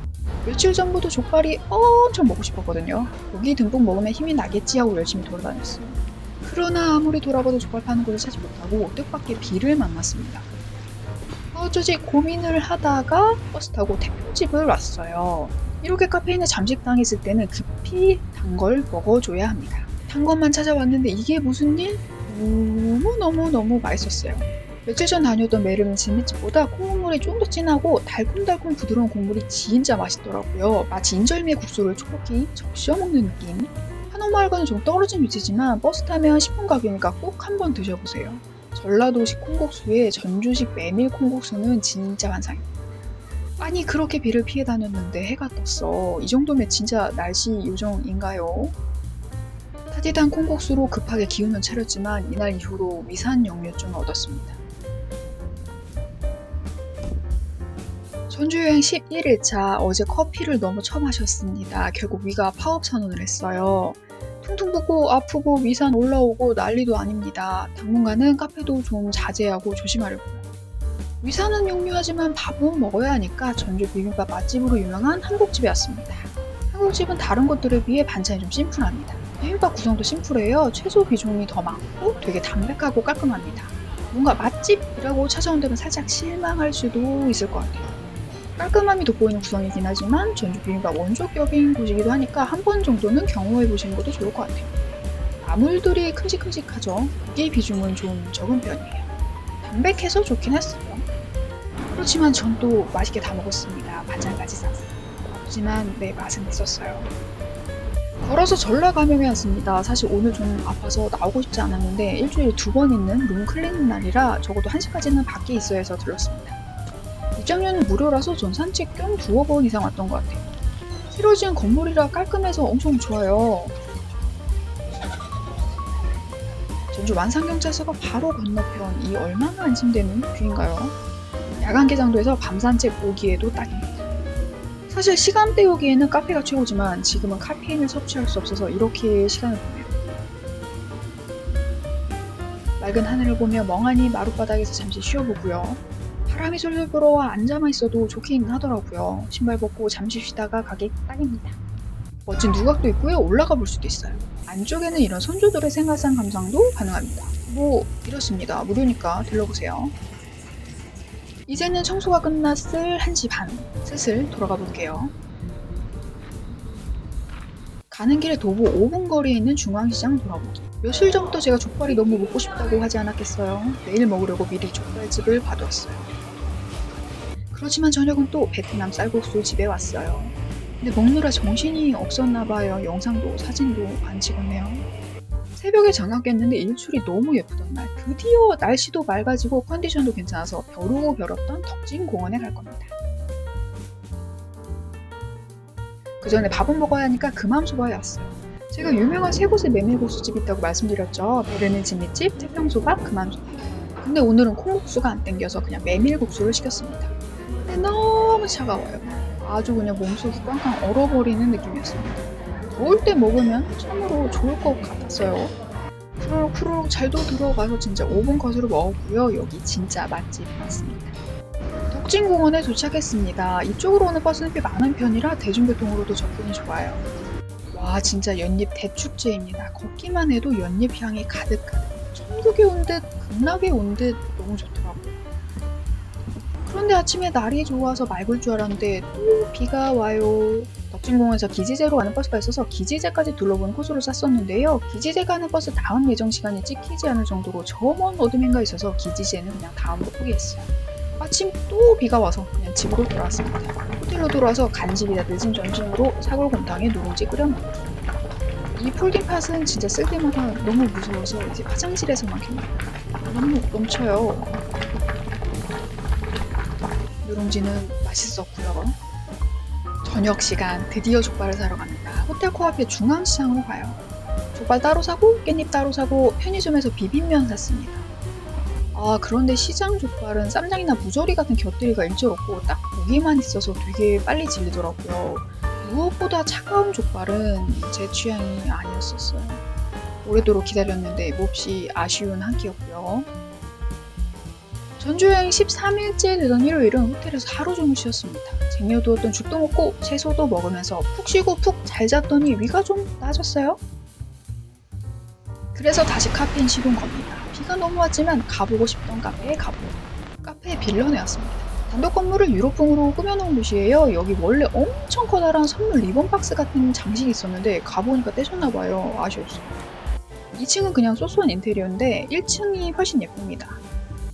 며칠 전부터 족발이 엄청 먹고 싶었거든요. 고기 듬뿍 먹으면 힘이 나겠지 하고 열심히 돌아다녔어요. 그러나 아무리 돌아봐도 족발 파는 곳을 찾지 못하고 뜻밖의 비를 만났습니다. 어쩌지 고민을 하다가 버스 타고 태평집을 왔어요. 이렇게 카페인에 잠식당했을 때는 급히 단 걸 먹어줘야 합니다. 단 것만 찾아왔는데 이게 무슨 일? 너무 맛있었어요. 며칠 전 다녀왔던 메르는 진미집보다 콩국물이 좀 더 진하고 달콤달콤 부드러운 국물이 진짜 맛있더라고요. 마치 인절미의 국수를 촉촉히 적셔 먹는 느낌. 한옥마을과는 좀 떨어진 위치지만 버스 타면 10분 가격이니까 꼭 한번 드셔보세요. 전라도식 콩국수에 전주식 메밀 콩국수는 진짜 환상입니다. 아니 그렇게 비를 피해 다녔는데 해가 떴어. 이 정도면 진짜 날씨 요정인가요? 타디단 콩국수로 급하게 기운은 차렸지만 이날 이후로 위산 역류증을 얻었습니다. 전주여행 11일차 어제 커피를 너무 처마셨습니다. 결국 위가 파업 선언을 했어요. 퉁퉁 붓고 아프고 위산 올라오고 난리도 아닙니다. 당분간은 카페도 좀 자제하고 조심하려고요. 위산은 역류하지만 밥은 먹어야 하니까 전주 비빔밥 맛집으로 유명한 한국집에 왔습니다. 한국집은 다른 곳들에 비해 반찬이 좀 심플합니다. 비빔밥 구성도 심플해요. 채소 비중이 더 많고 되게 담백하고 깔끔합니다. 뭔가 맛집이라고 찾아온다면 살짝 실망할 수도 있을 것 같아요. 깔끔함이 돋보이는 구성이긴 하지만 전주 비빔밥 원조격인 곳이기도 하니까 한 번 정도는 경험해보시는 것도 좋을 것 같아요. 나물들이 큼직큼직하죠. 고기 비중은 좀 적은 편이에요. 담백해서 좋긴 했어요. 그렇지만 전 또 맛있게 다 먹었습니다. 반찬까지 쌌어요. 하지만 네, 맛은 있었어요. 걸어서 전라 감염에 왔습니다. 사실 오늘 좀 아파서 나오고 싶지 않았는데 일주일에 2번 있는 룸 클리닝 날이라 적어도 1시까지는 밖에 있어야 해서 들렀습니다. 입장료는 무료라서 전 산책 겸 2번 이상 왔던 것 같아요. 새로 지은 건물이라 깔끔해서 엄청 좋아요. 전주 완산경찰서가 바로 건너편 이 얼마나 안심되는 뷰인가요? 야간 개장도에서 밤 산책 오기에도 딱입니다. 사실 시간 때우기에는 카페가 최고지만 지금은 카페인을 섭취할 수 없어서 이렇게 시간을 보내요. 맑은 하늘을 보며 멍하니 마룻바닥에서 잠시 쉬어보고요. 바람이 솔솔 불어와 앉아만 있어도 좋긴 하더라고요. 신발 벗고 잠시 쉬다가 가기 딱입니다. 멋진 누각도 있고요. 올라가 볼 수도 있어요. 안쪽에는 이런 선조들의 생활상 감상도 가능합니다. 이렇습니다. 무료니까 들러보세요. 이제는 청소가 끝났을 1시 반. 슬슬 돌아가 볼게요. 가는 길에 도보 5분 거리에 있는 중앙시장 돌아보기. 며칠 전부터 제가 족발이 너무 먹고 싶다고 하지 않았겠어요. 내일 먹으려고 미리 족발집을 봐두었어요. 그렇지만 저녁은 또 베트남 쌀국수 집에 왔어요. 근데 먹느라 정신이 없었나봐요. 영상도 사진도 안 찍었네요. 새벽에 장갑 깼는데 일출이 너무 예쁘던 날 드디어 날씨도 맑아지고 컨디션도 괜찮아서 벼르고 벼렀던 덕진공원에 갈 겁니다. 그 전에 밥은 먹어야 하니까 금암소바에 왔어요. 제가 유명한 세 곳의 메밀국수집 있다고 말씀드렸죠. 베르는 진미집, 태평소바, 금암소바. 근데 오늘은 콩국수가 안 땡겨서 그냥 메밀국수를 시켰습니다. 근데 너무 차가워요. 아주 그냥 몸속이 꽝꽝 얼어버리는 느낌이었습니다. 더울 때 먹으면 참으로 좋을 것 같았어요. 쿠르륵 잘도 들어가서 진짜 5분 컷으로 먹었고요. 여기 진짜 맛집 맞습니다. 덕진공원에 도착했습니다. 이쪽으로 오는 버스는 꽤 많은 편이라 대중교통으로도 접근이 좋아요. 와 진짜 연잎 대축제입니다. 걷기만 해도 연잎 향이 가득가득. 천국에 온 듯 극락에 온 듯 너무 좋더라고요. 그런데 아침에 날이 좋아서 맑을 줄 알았는데 또 비가 와요. 덕진공원에서 기지제로 가는 버스가 있어서 기지제까지 둘러보는 코스로 짰었는데요. 기지제 가는 버스 다음 예정 시간이 찍히지 않을 정도로 저 먼 어둠인가 있어서 기지제는 그냥 다음으로 포기했어요. 마침 또 비가 와서 그냥 집으로 돌아왔습니다. 호텔로 돌아와서 간식이 다 늦은 점심으로 사골곰탕에 누룽지 끓여 먹고, 이 폴딩팟은 진짜 쓸 때마다 너무 무서워서 이제 화장실에서만 켭니다. 너무 넘쳐요. 누룽지는 맛있었고요. 저녁 시간 드디어 족발을 사러 갑니다. 호텔 코앞의 중앙시장으로 가요. 족발 따로 사고 깻잎 따로 사고 편의점에서 비빔면 샀습니다. 그런데 시장 족발은 쌈장이나 무조리 같은 곁들이가 일절 없고 딱 고기만 있어서 되게 빨리 질리더라고요. 무엇보다 차가운 족발은 제 취향이 아니었었어요. 오래도록 기다렸는데 몹시 아쉬운 한 끼였고요. 전주여행 13일째 되던 일요일은 호텔에서 하루 종일 쉬었습니다. 쟁여두었던 죽도 먹고 채소도 먹으면서 푹 쉬고 푹 잘 잤더니 위가 좀 나아졌어요. 그래서 다시 카페인 시동 겁니다. 비가 너무 왔지만 가보고 싶던 카페에 가보고, 카페에 빌런에 왔습니다. 단독 건물을 유럽풍으로 꾸며놓은 곳이에요. 여기 원래 엄청 커다란 선물 리본 박스 같은 장식이 있었는데 가보니까 떼졌나봐요. 아쉬웠어요. 2층은 그냥 소소한 인테리어인데 1층이 훨씬 예쁩니다.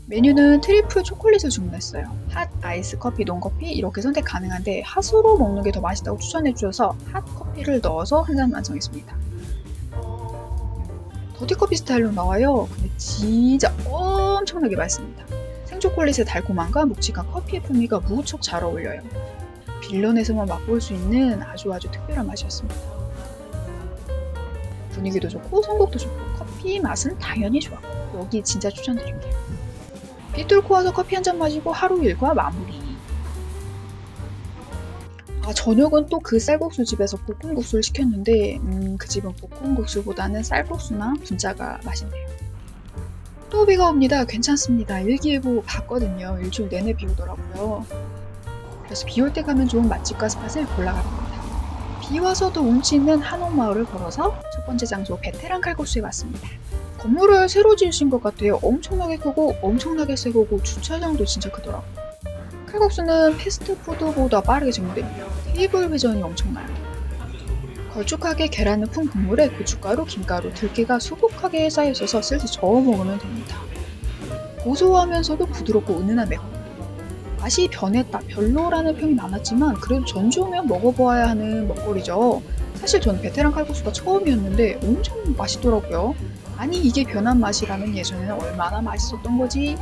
메뉴는 트리플 초콜릿을 주문했어요. 핫, 아이스, 커피, 논커피 이렇게 선택 가능한데 핫으로 먹는 게 더 맛있다고 추천해주셔서 핫 커피를 넣어서 한 잔 완성했습니다. 더티커피 스타일로 나와요. 근데 진짜 엄청나게 맛있습니다. 생초콜릿의 달콤함과 묵직한 커피의 풍미가 무척 잘 어울려요. 빌런에서만 맛볼 수 있는 아주 특별한 맛이었습니다. 분위기도 좋고 선곡도 좋고 커피 맛은 당연히 좋았고 여기 진짜 추천드릴게요. 비 뚫고 와서 커피 한 잔 마시고 하루 일과 마무리. 저녁은 또 그 쌀국수 집에서 볶음국수를 시켰는데 그 집은 볶음국수보다는 쌀국수나 분짜가 맛있네요. 또 비가 옵니다. 괜찮습니다. 일기예보 봤거든요. 일주일 내내 비 오더라고요. 그래서 비 올 때 가면 좋은 맛집과 스팟을 골라갑니다. 비 와서도 운치 있는 한옥마을을 걸어서 첫 번째 장소 베테랑 칼국수에 왔습니다. 건물을 새로 지으신 것 같아요. 엄청나게 크고 엄청나게 새 거고 주차장도 진짜 크더라고요. 칼국수는 패스트푸드보다 빠르게 정됩니다. 테이블 회전이 엄청나요. 걸쭉하게 계란을 푼 국물에 고춧가루, 김가루, 들깨가 수북하게 쌓여있어서 슬슬 저어 먹으면 됩니다. 고소하면서도 부드럽고 은은한 매콤. 맛이 변했다, 별로라는 평이 많았지만 그래도 전주 오면 먹어보아야 하는 먹거리죠. 사실 저는 베테랑 칼국수가 처음이었는데 엄청 맛있더라고요. 아니 이게 변한 맛이라면 예전에는 얼마나 맛있었던 거지?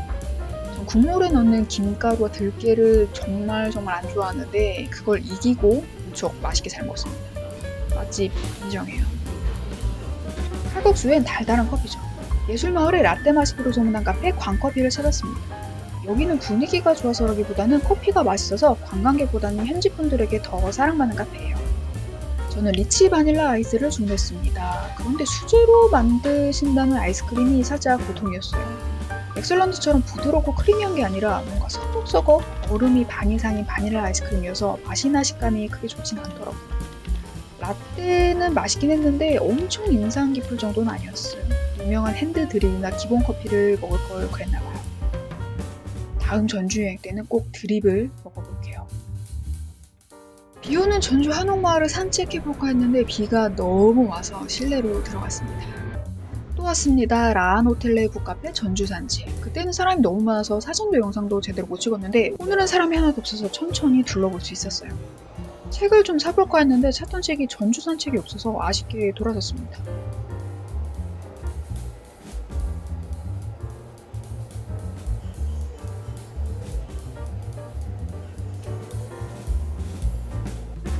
전 국물에 넣는 김가루와 들깨를 정말 안 좋아하는데 그걸 이기고 무척 맛있게 잘 먹습니다. 맛집 인정해요. 칼국수엔 달달한 커피죠. 예술마을의 라떼 마시기로 소문난 카페 광커피를 찾았습니다. 여기는 분위기가 좋아서라기보다는 커피가 맛있어서 관광객보다는 현지 분들에게 더 사랑받는 카페예요. 저는 리치 바닐라 아이스를 주문했습니다. 그런데 수제로 만드신다는 아이스크림이 살짝 고통이었어요. 엑설런트처럼 부드럽고 크리미한 게 아니라 뭔가 서걱서걱 얼음이 반 이상인 바닐라 아이스크림이어서 맛이나 식감이 크게 좋진 않더라고요. 라떼는 맛있긴 했는데 엄청 인상 깊을 정도는 아니었어요. 유명한 핸드 드립이나 기본 커피를 먹을 걸 그랬나봐요. 다음 전주 여행 때는 꼭 드립을 먹어볼게요. 비 오는 전주 한옥마을을 산책해볼까 했는데 비가 너무 와서 실내로 들어갔습니다. 또 왔습니다. 라한 호텔 북카페 전주 산책. 그때는 사람이 너무 많아서 사진도 영상도 제대로 못 찍었는데 오늘은 사람이 하나도 없어서 천천히 둘러볼 수 있었어요. 책을 좀 사볼까 했는데 찾던 책이 전주 산책이 없어서 아쉽게 돌아섰습니다.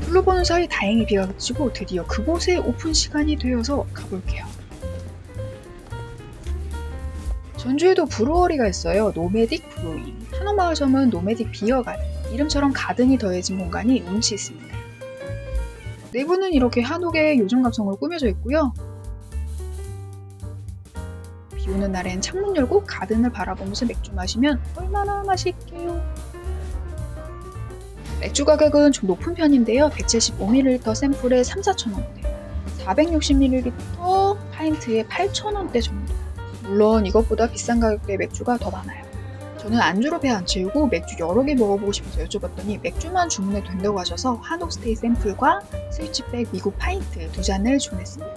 둘러보는 사이 다행히 비가 그치고 드디어 그곳에 오픈 시간이 되어서 가볼게요. 전주에도 브루어리가 있어요. 노메딕 브루잉. 한옥마을점은 노메딕 비어 가든. 이름처럼 가든이 더해진 공간이 운치 있습니다. 내부는 이렇게 한옥의 요즘 감성으로 꾸며져 있고요. 비 오는 날엔 창문 열고 가든을 바라보면서 맥주 마시면 얼마나 맛있게요. 맥주 가격은 좀 높은 편인데요. 175ml 샘플에 3,4,000원대, 460ml 파인트에 8,000원대 정도. 물론 이것보다 비싼 가격대의 맥주가 더 많아요. 저는 안주로 배 안 채우고 맥주 여러 개 먹어보고 싶어서 여쭤봤더니 맥주만 주문해도 된다고 하셔서 한옥스테이 샘플과 스위치백 미국 파인트 2잔을 주문했습니다.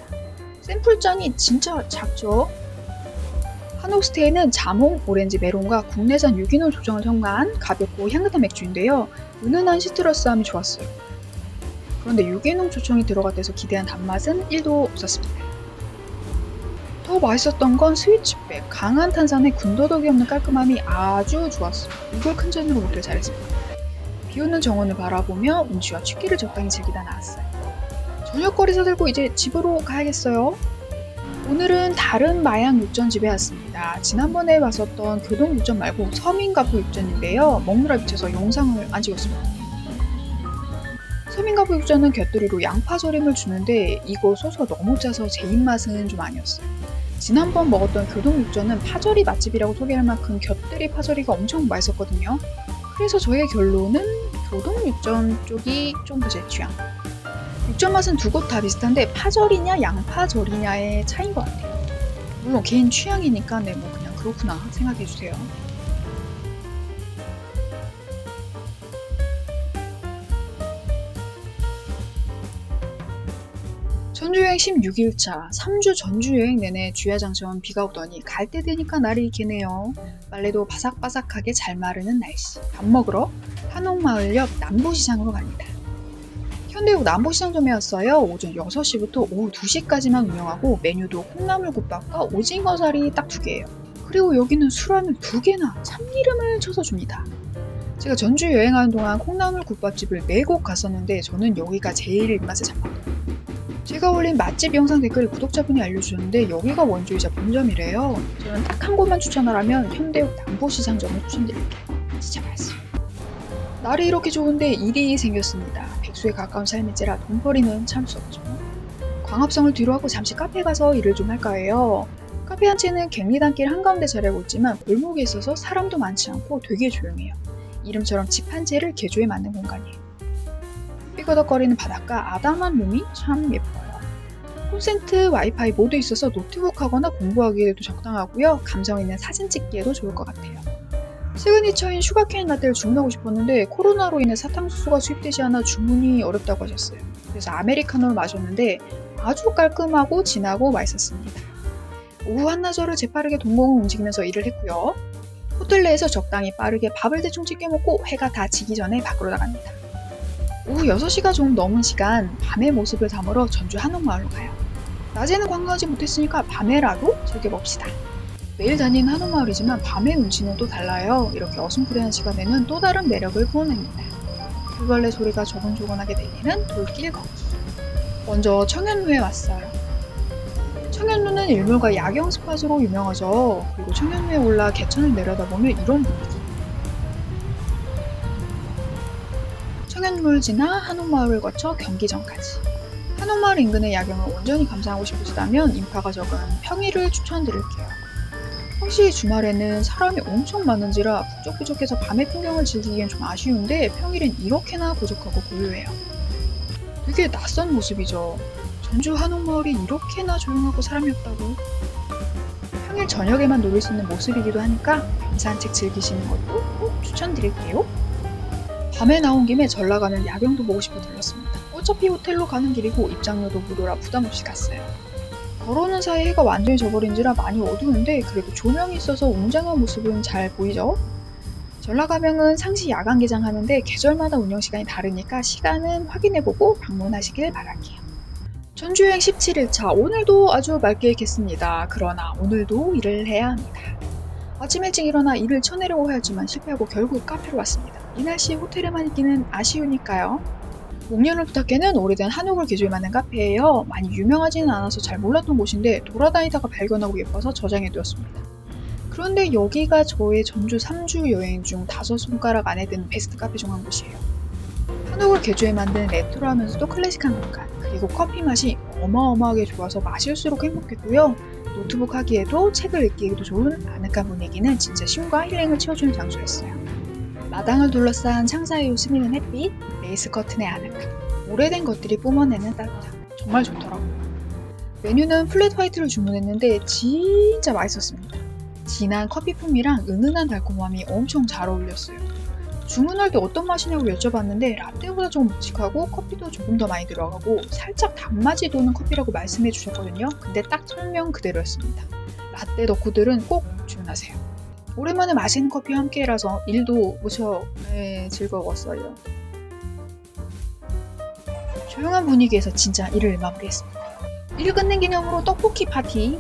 샘플잔이 진짜 작죠? 한옥스테이는 자몽, 오렌지, 메론과 국내산 유기농 조정을 첨가한 가볍고 향긋한 맥주인데요. 은은한 시트러스함이 좋았어요. 그런데 유기농 조청이 들어갔대서 기대한 단맛은 1도 없었습니다. 더 맛있었던 건 스위치백, 강한 탄산에 군더더기 없는 깔끔함이 아주 좋았어요. 이걸 큰 잔으로 먹길 잘했습니다. 비오는 정원을 바라보며 음식과 취기를 적당히 즐기다 나왔어요. 저녁거리 사들고 이제 집으로 가야겠어요. 오늘은 다른 마약 육전집에 왔습니다. 지난번에 봤었던 교동 육전 말고 서민가부 육전인데요. 먹느라 미쳐서 영상을 안 찍었습니다. 서민가부 육전은 곁들이로 양파조림을 주는데 이거 소스가 너무 짜서 제 입맛은 좀 아니었어요. 지난번 먹었던 교동 육전은 파절이 맛집이라고 소개할 만큼 곁들이 파절이가 엄청 맛있었거든요. 그래서 저의 결론은 교동 육전 쪽이 좀 더 제 취향. 육전 맛은 두 곳 다 비슷한데 파절이냐 양파절이냐의 차이인 것 같아요. 물론 개인 취향이니까 뭐 그냥 그렇구나 생각해주세요. 전주여행 16일차 3주 전주여행 내내 주야장천 비가 오더니 갈 때 되니까 날이 개네요. 빨래도 바삭바삭하게 잘 마르는 날씨. 밥 먹으러 한옥마을 옆 남부시장으로 갑니다. 현대역 남부시장점에 왔어요. 오전 6시부터 오후 2시까지만 운영하고 메뉴도 콩나물국밥과 오징어살이 딱 2개예요. 그리고 여기는 술안을 2개나 참기름을 쳐서 줍니다. 제가 전주 여행하는 동안 콩나물국밥집을 4곳 갔었는데 저는 여기가 제일 입맛에 잡았어요. 제가 올린 맛집 영상 댓글 구독자분이 알려주셨는데 여기가 원조이자 본점이래요. 저는 딱 한 곳만 추천을 하면 현대역 남부시장점을 추천드릴게요. 진짜 맛있어요. 날이 이렇게 좋은데 일이 생겼습니다. 백수에 가까운 삶일지라 돈벌이는 참을 수 없죠. 광합성을 뒤로하고 잠시 카페에 가서 일을 좀 할까 해요. 카페 한 채는 갱리단길 한가운데 자리하고 있지만 골목에 있어서 사람도 많지 않고 되게 조용해요. 이름처럼 집 한 채를 개조해 만든 공간이에요. 삐거덕거리는 바닷가 아담한 룸이 참 예뻐요. 콘센트, 와이파이 모두 있어서 노트북 하거나 공부하기에도 적당하고요. 감성 있는 사진 찍기에도 좋을 것 같아요. 시그니처인 슈가케인 라떼를 주문하고 싶었는데 코로나로 인해 사탕수수가 수입되지 않아 주문이 어렵다고 하셨어요. 그래서 아메리카노를 마셨는데 아주 깔끔하고 진하고 맛있었습니다. 오후 한나절을 재빠르게 동공을 움직이면서 일을 했고요. 호텔 내에서 적당히 빠르게 밥을 대충 챙겨 먹고 해가 다 지기 전에 밖으로 나갑니다. 오후 6시가 좀 넘은 시간 밤의 모습을 담으러 전주 한옥마을로 가요. 낮에는 관광하지 못했으니까 밤에라도 즐겨봅시다. 매일 다니는 한옥마을이지만 밤의 운치는 또 달라요. 이렇게 어슴푸레한 시간에는 또 다른 매력을 뿜어냅니다. 귤벌레 소리가 조곤조곤하게 들리는 돌길 걷기. 먼저 청현루에 왔어요. 청현루는 일몰과 야경 스팟으로 유명하죠. 그리고 청현루에 올라 개천을 내려다보면 이런 분위기. 청현루를 지나 한옥마을을 거쳐 경기전까지. 한옥마을 인근의 야경을 온전히 감상하고 싶으시다면 인파가 적은 평일을 추천드릴게요. 혹시 주말에는 사람이 엄청 많은지라 부족부족해서 밤의 풍경을 즐기기엔 좀 아쉬운데 평일엔 이렇게나 부족하고 고요해요. 되게 낯선 모습이죠. 전주 한옥마을이 이렇게나 조용하고 사람이 없다고. 평일 저녁에만 노릴 수 있는 모습이기도 하니까 밤 산책 즐기시는 것도 꼭 추천드릴게요. 밤에 나온 김에 전라가는 야경도 보고 싶어 들렀습니다. 어차피 호텔로 가는 길이고 입장료도 무료라 부담없이 갔어요. 걸어오는 사이에 해가 완전히 져버린지라 많이 어두운데 그래도 조명이 있어서 웅장한 모습은 잘 보이죠? 전라가명은 상시 야간 개장하는데 계절마다 운영시간이 다르니까 시간은 확인해보고 방문하시길 바랄게요. 전주여행 17일차 오늘도 아주 맑게 겠습니다. 그러나 오늘도 일을 해야 합니다. 아침 일찍 일어나 일을 쳐내려고 하였지만 실패하고 결국 카페로 왔습니다. 이 날씨에 호텔에만 있기는 아쉬우니까요. 목련을 부탁해는 오래된 한옥을 개조해 만든 카페예요. 많이 유명하지는 않아서 잘 몰랐던 곳인데 돌아다니다가 발견하고 예뻐서 저장해두었습니다. 그런데 여기가 저의 전주 3주 여행 중 5손가락 안에 드는 베스트 카페 중 한 곳이에요. 한옥을 개조해 만든 레트로하면서도 클래식한 공간, 그리고 커피 맛이 어마어마하게 좋아서 마실수록 행복했고요. 노트북 하기에도 책을 읽기에도 좋은 아늑한 분위기는 진짜 쉼과 힐링을 채워주는 장소였어요. 마당을 둘러싼 창사에 스미는 햇빛, 레이스 커튼의 아늑함, 오래된 것들이 뿜어내는 따뜻함, 정말 좋더라고요. 메뉴는 플랫 화이트를 주문했는데 진짜 맛있었습니다. 진한 커피 풍미랑 은은한 달콤함이 엄청 잘 어울렸어요. 주문할 때 어떤 맛이냐고 여쭤봤는데 라떼보다 좀 묵직하고 커피도 조금 더 많이 들어가고 살짝 단맛이 도는 커피라고 말씀해 주셨거든요. 근데 딱 설명 그대로였습니다. 라떼 덕후들은 꼭 주문하세요. 오랜만에 맛있는 커피와 함께라서 일도 무척 즐거웠어요. 조용한 분위기에서 진짜 일을 마무리했습니다. 일 끝낸 기념으로 떡볶이 파티.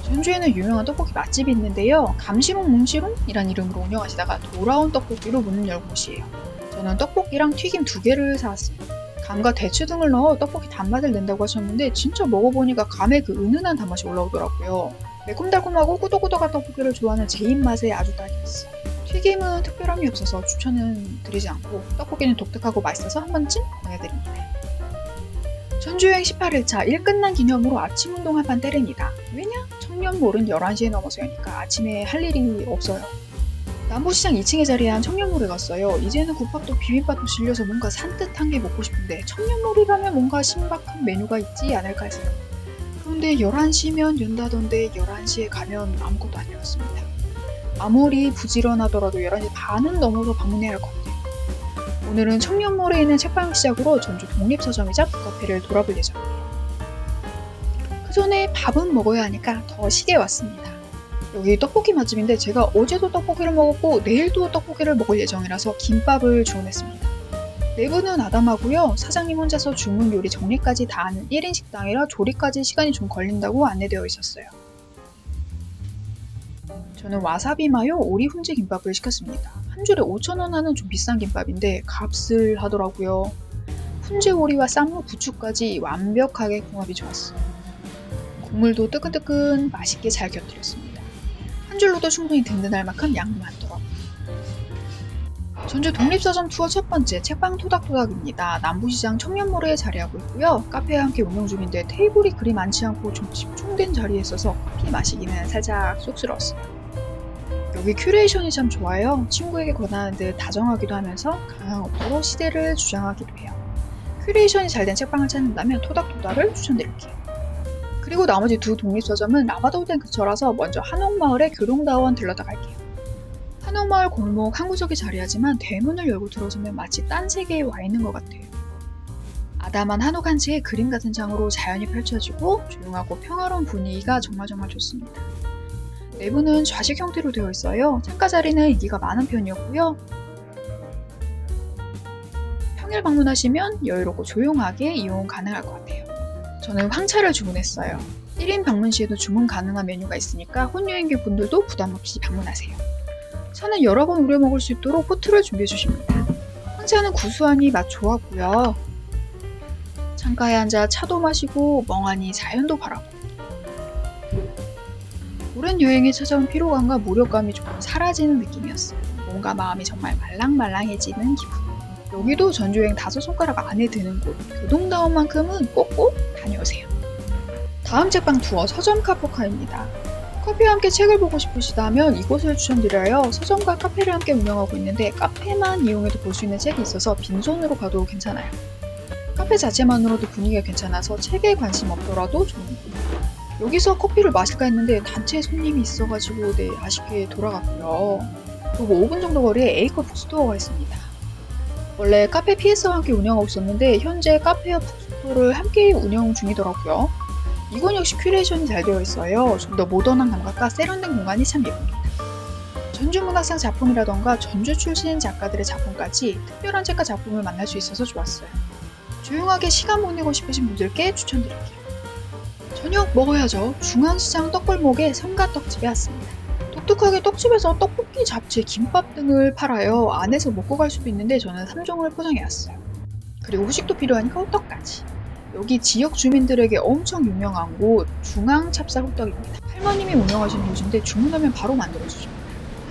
전주에는 유명한 떡볶이 맛집이 있는데요. 감시롱 뭉시롱이란 이름으로 운영하시다가 돌아온 떡볶이로 문을 열 곳이에요. 저는 떡볶이랑 튀김 2개를 사왔어요. 감과 대추 등을 넣어 떡볶이 단맛을 낸다고 하셨는데 진짜 먹어보니까 감의 그 은은한 단맛이 올라오더라고요. 매콤달콤하고 꾸덕꾸덕한 떡볶이를 좋아하는 제 입맛에 아주 딱이었어요. 튀김은 특별함이 없어서 추천은 드리지 않고 떡볶이는 독특하고 맛있어서 한 번쯤 권해드립니다. 전주여행 18일차 일 끝난 기념으로 아침 운동 한 판 때립니다. 왜냐? 청년몰은 11시에 넘어서니까 아침에 할 일이 없어요. 남부시장 2층에 자리한 청년몰에 갔어요. 이제는 국밥도 비빔밥도 질려서 뭔가 산뜻한 게 먹고 싶은데 청년몰이라면 뭔가 신박한 메뉴가 있지 않을까 했어요. 그런데 11시면 연다던데 11시에 가면 아무것도 아니었습니다. 아무리 부지런하더라도 11시 반은 넘어서 방문해야 할 것 같아요. 오늘은 청년몰에 있는 책방을 시작으로 전주 독립서점이자 북카페를 돌아볼 예정이에요. 그 전에 밥은 먹어야 하니까 더 시계 왔습니다. 여기 떡볶이 맛집인데 제가 어제도 떡볶이를 먹었고 내일도 떡볶이를 먹을 예정이라서 김밥을 주문했습니다. 내부는 아담하고요. 사장님 혼자서 주문 요리 정리까지 다 하는 1인 식당이라 조리까지 시간이 좀 걸린다고 안내되어 있었어요. 저는 와사비 마요 오리 훈제 김밥을 시켰습니다. 한 줄에 5,000원 하는 좀 비싼 김밥인데 값을 하더라고요. 훈제 오리와 쌈무 부추까지 완벽하게 궁합이 좋았어요. 국물도 뜨끈뜨끈 맛있게 잘 곁들였습니다. 한 줄로도 충분히 든든할 만큼 양도 많더라고요. 전주 독립서점 투어 첫 번째 책방 토닥토닥입니다. 남부시장 청년몰에 자리하고 있고요. 카페와 함께 운영 중인데 테이블이 그리 많지 않고 좀 집중된 자리에 있어서 커피 마시기는 살짝 쑥스러웠어요. 여기 큐레이션이 참 좋아요. 친구에게 권하는 듯 다정하기도 하면서 강한 업도로 시대를 주장하기도 해요. 큐레이션이 잘 된 책방을 찾는다면 토닥토닥을 추천드릴게요. 그리고 나머지 두 독립서점은 라바도된 근처라서 먼저 한옥마을의 교동다원 들렀다 갈게요. 한옥마을 골목 한 구석에 자리하지만 대문을 열고 들어서면 마치 딴 세계에 와 있는 것 같아요. 아담한 한옥 한 채의 그림 같은 장으로 자연이 펼쳐지고 조용하고 평화로운 분위기가 정말 좋습니다. 내부는 좌식 형태로 되어 있어요. 창가 자리는 인기가 많은 편이었고요. 평일 방문하시면 여유롭고 조용하게 이용 가능할 것 같아요. 저는 황차를 주문했어요. 1인 방문 시에도 주문 가능한 메뉴가 있으니까 혼여행객 분들도 부담 없이 방문하세요. 차는 여러 번 우려 먹을 수 있도록 포트를 준비해 주십니다. 황차는 구수하니 맛 좋았고요. 창가에 앉아 차도 마시고 멍하니 자연도 바라보고 오랜 여행에 찾아온 피로감과 무력감이 조금 사라지는 느낌이었어요. 뭔가 마음이 정말 말랑말랑해지는 기분. 여기도 전주여행 5손가락 안에 드는 곳, 교동다원만큼은 꼭꼭 다녀오세요. 다음 책방 투어 서점 카포카입니다. 커피와 함께 책을 보고 싶으시다면 이곳을 추천드려요. 서점과 카페를 함께 운영하고 있는데 카페만 이용해도 볼 수 있는 책이 있어서 빈손으로 가도 괜찮아요. 카페 자체만으로도 분위기가 괜찮아서 책에 관심 없더라도 좋은 곳. 여기서 커피를 마실까 했는데 단체 손님이 있어가지고 아쉽게 돌아갔고요. 그리고 5분 정도 거리에 A컵 북스토어가 있습니다. 원래 카페 PS와 함께 운영하고 있었는데 현재 카페와 북스토어를 함께 운영 중이더라고요. 이건 역시 큐레이션이 잘 되어 있어요. 좀 더 모던한 감각과 세련된 공간이 참 예쁩니다. 전주문학상 작품이라던가 전주 출신 작가들의 작품까지 특별한 책과 작품을 만날 수 있어서 좋았어요. 조용하게 시간 보내고 싶으신 분들께 추천드릴게요. 저녁 먹어야죠. 중앙시장 떡골목의 성가떡집에 왔습니다. 독특하게 떡집에서 떡볶이, 잡채, 김밥 등을 팔아요. 안에서 먹고 갈 수도 있는데 저는 3종을 포장해왔어요. 그리고 후식도 필요하니까 호떡까지. 여기 지역 주민들에게 엄청 유명한 곳 중앙찹쌀 호떡입니다. 할머님이 운영하시는 곳인데 주문하면 바로 만들어주죠.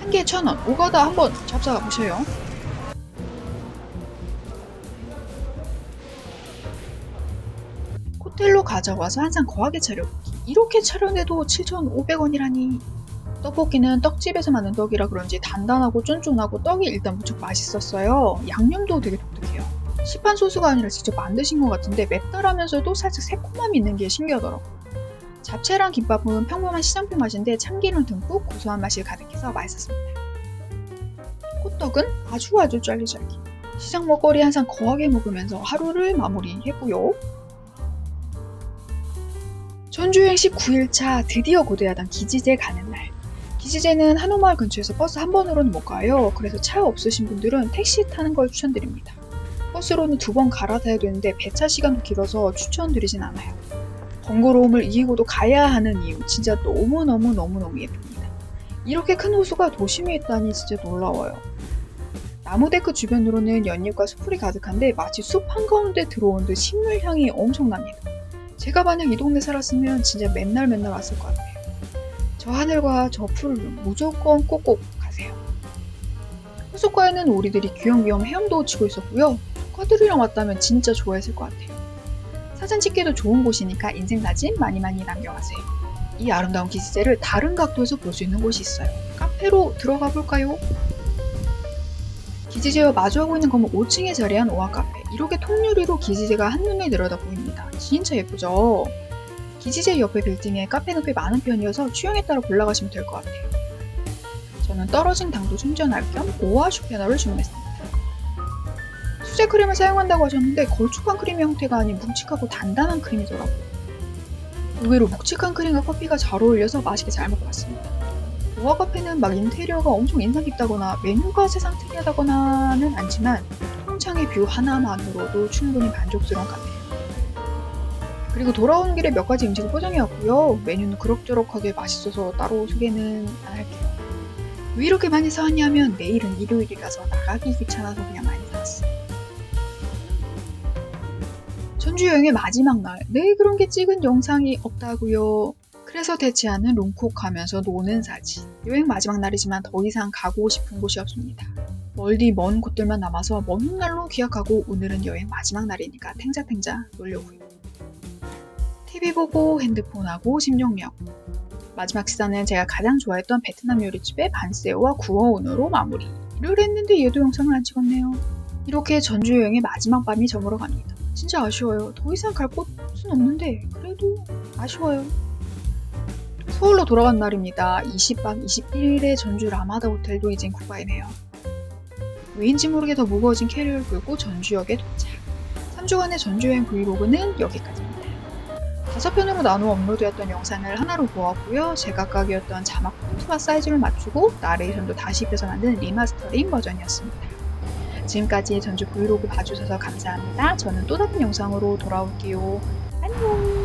한 개에 1,000원. 오가다 한번 잡숴 보세요. 호텔로 가져와서 항상 거하게 차려보기. 이렇게 차려내도 7,500원이라니. 떡볶이는 떡집에서 만든 떡이라 그런지 단단하고 쫀쫀하고 떡이 일단 무척 맛있었어요. 양념도 되게 독특해요. 시판 소스가 아니라 직접 만드신 것 같은데 맵달하면서도 살짝 새콤함이 있는 게 신기하더라고요. 잡채랑 김밥은 평범한 시장표 맛인데 참기름 듬뿍 고소한 맛이 가득해서 맛있었습니다. 호떡은 아주 쫄깃쫄깃. 시장 먹거리 항상 거하게 먹으면서 하루를 마무리했고요. 전주여행 19일차 드디어 고대하던 기지제 가는 날. 기지제는 한옥마을 근처에서 버스 한 번으로는 못 가요. 그래서 차 없으신 분들은 택시 타는 걸 추천드립니다. 버스로는 2번 갈아타야 되는데 배차 시간도 길어서 추천드리진 않아요. 번거로움을 이기고도 가야 하는 이유 진짜 너무너무 예쁩니다. 이렇게 큰 호수가 도심에 있다니 진짜 놀라워요. 나무데크 주변으로는 연잎과 수풀이 가득한데 마치 숲 한가운데 들어온 듯 식물 향이 엄청납니다. 제가 만약 이 동네 살았으면 진짜 맨날 왔을 것 같아요. 저 하늘과 저 푸른 무조건 꼭꼭 가세요. 호숫가에는 오리들이 귀염귀염 헤엄도 치고 있었고요. 조카들이랑 왔다면 진짜 좋아했을 것 같아요. 사진 찍기도 좋은 곳이니까 인생사진 많이 남겨가세요. 이 아름다운 기지제를 다른 각도에서 볼 수 있는 곳이 있어요. 카페로 들어가 볼까요? 기지제와 마주하고 있는 건물 5층에 자리한 오아카페. 이렇게 통유리로 기지제가 한눈에 들여다 보입니다. 진짜 예쁘죠? 기지제 옆에 빌딩에 카페는 꽤 많은 편이어서 취향에 따라 골라가시면 될 것 같아요. 저는 떨어진 당도 충전할 겸 오아 슈페너를 주문했습니다. 수제 크림을 사용한다고 하셨는데 걸쭉한 크림의 형태가 아닌 묵직하고 단단한 크림이더라고요. 의외로 묵직한 크림과 커피가 잘 어울려서 맛있게 잘 먹고 왔습니다. 오아 카페는 막 인테리어가 엄청 인상 깊다거나 메뉴가 세상 특이하다거나는 않지만 통창의 뷰 하나만으로도 충분히 만족스러운 카페예요. 그리고 돌아오는 길에 몇 가지 음식을 포장해왔고요. 메뉴는 그럭저럭하게 맛있어서 따로 소개는 안 할게요. 왜 이렇게 많이 사왔냐면 내일은 일요일이라서 나가기 귀찮아서 그냥 많이 사왔어요. 전주 여행의 마지막 날, 네 그런 게 찍은 영상이 없다고요. 그래서 대체하는 롱콕 가면서 노는 사진. 여행 마지막 날이지만 더 이상 가고 싶은 곳이 없습니다. 멀리 먼 곳들만 남아서 먼 훗날로 기약하고 오늘은 여행 마지막 날이니까 탱자탱자 놀려고요. TV 보고 핸드폰하고 집 정리하고. 마지막 식사는 제가 가장 좋아했던 베트남 요리집의 반새우와 구워운으로 마무리를 했는데 얘도 영상을 안 찍었네요. 이렇게 전주 여행의 마지막 밤이 저물어 갑니다. 진짜 아쉬워요. 더 이상 갈 곳은 없는데 그래도 아쉬워요. 서울로 돌아간 날입니다. 20박 21일의 전주 라마다 호텔도 이젠 구가이네요. 왜인지 모르게 더 무거워진 캐리어를 끌고 전주역에 도착. 3주간의 전주여행 브이로그는 여기까지입니다. 5편으로 나누어 업로드했던 영상을 하나로 모았고요. 제각각이었던 자막 폰트와 사이즈를 맞추고 나레이션도 다시 입혀서 만든 리마스터링 버전이었습니다. 지금까지 전주 브이로그 봐주셔서 감사합니다. 저는 또 다른 영상으로 돌아올게요. 안녕!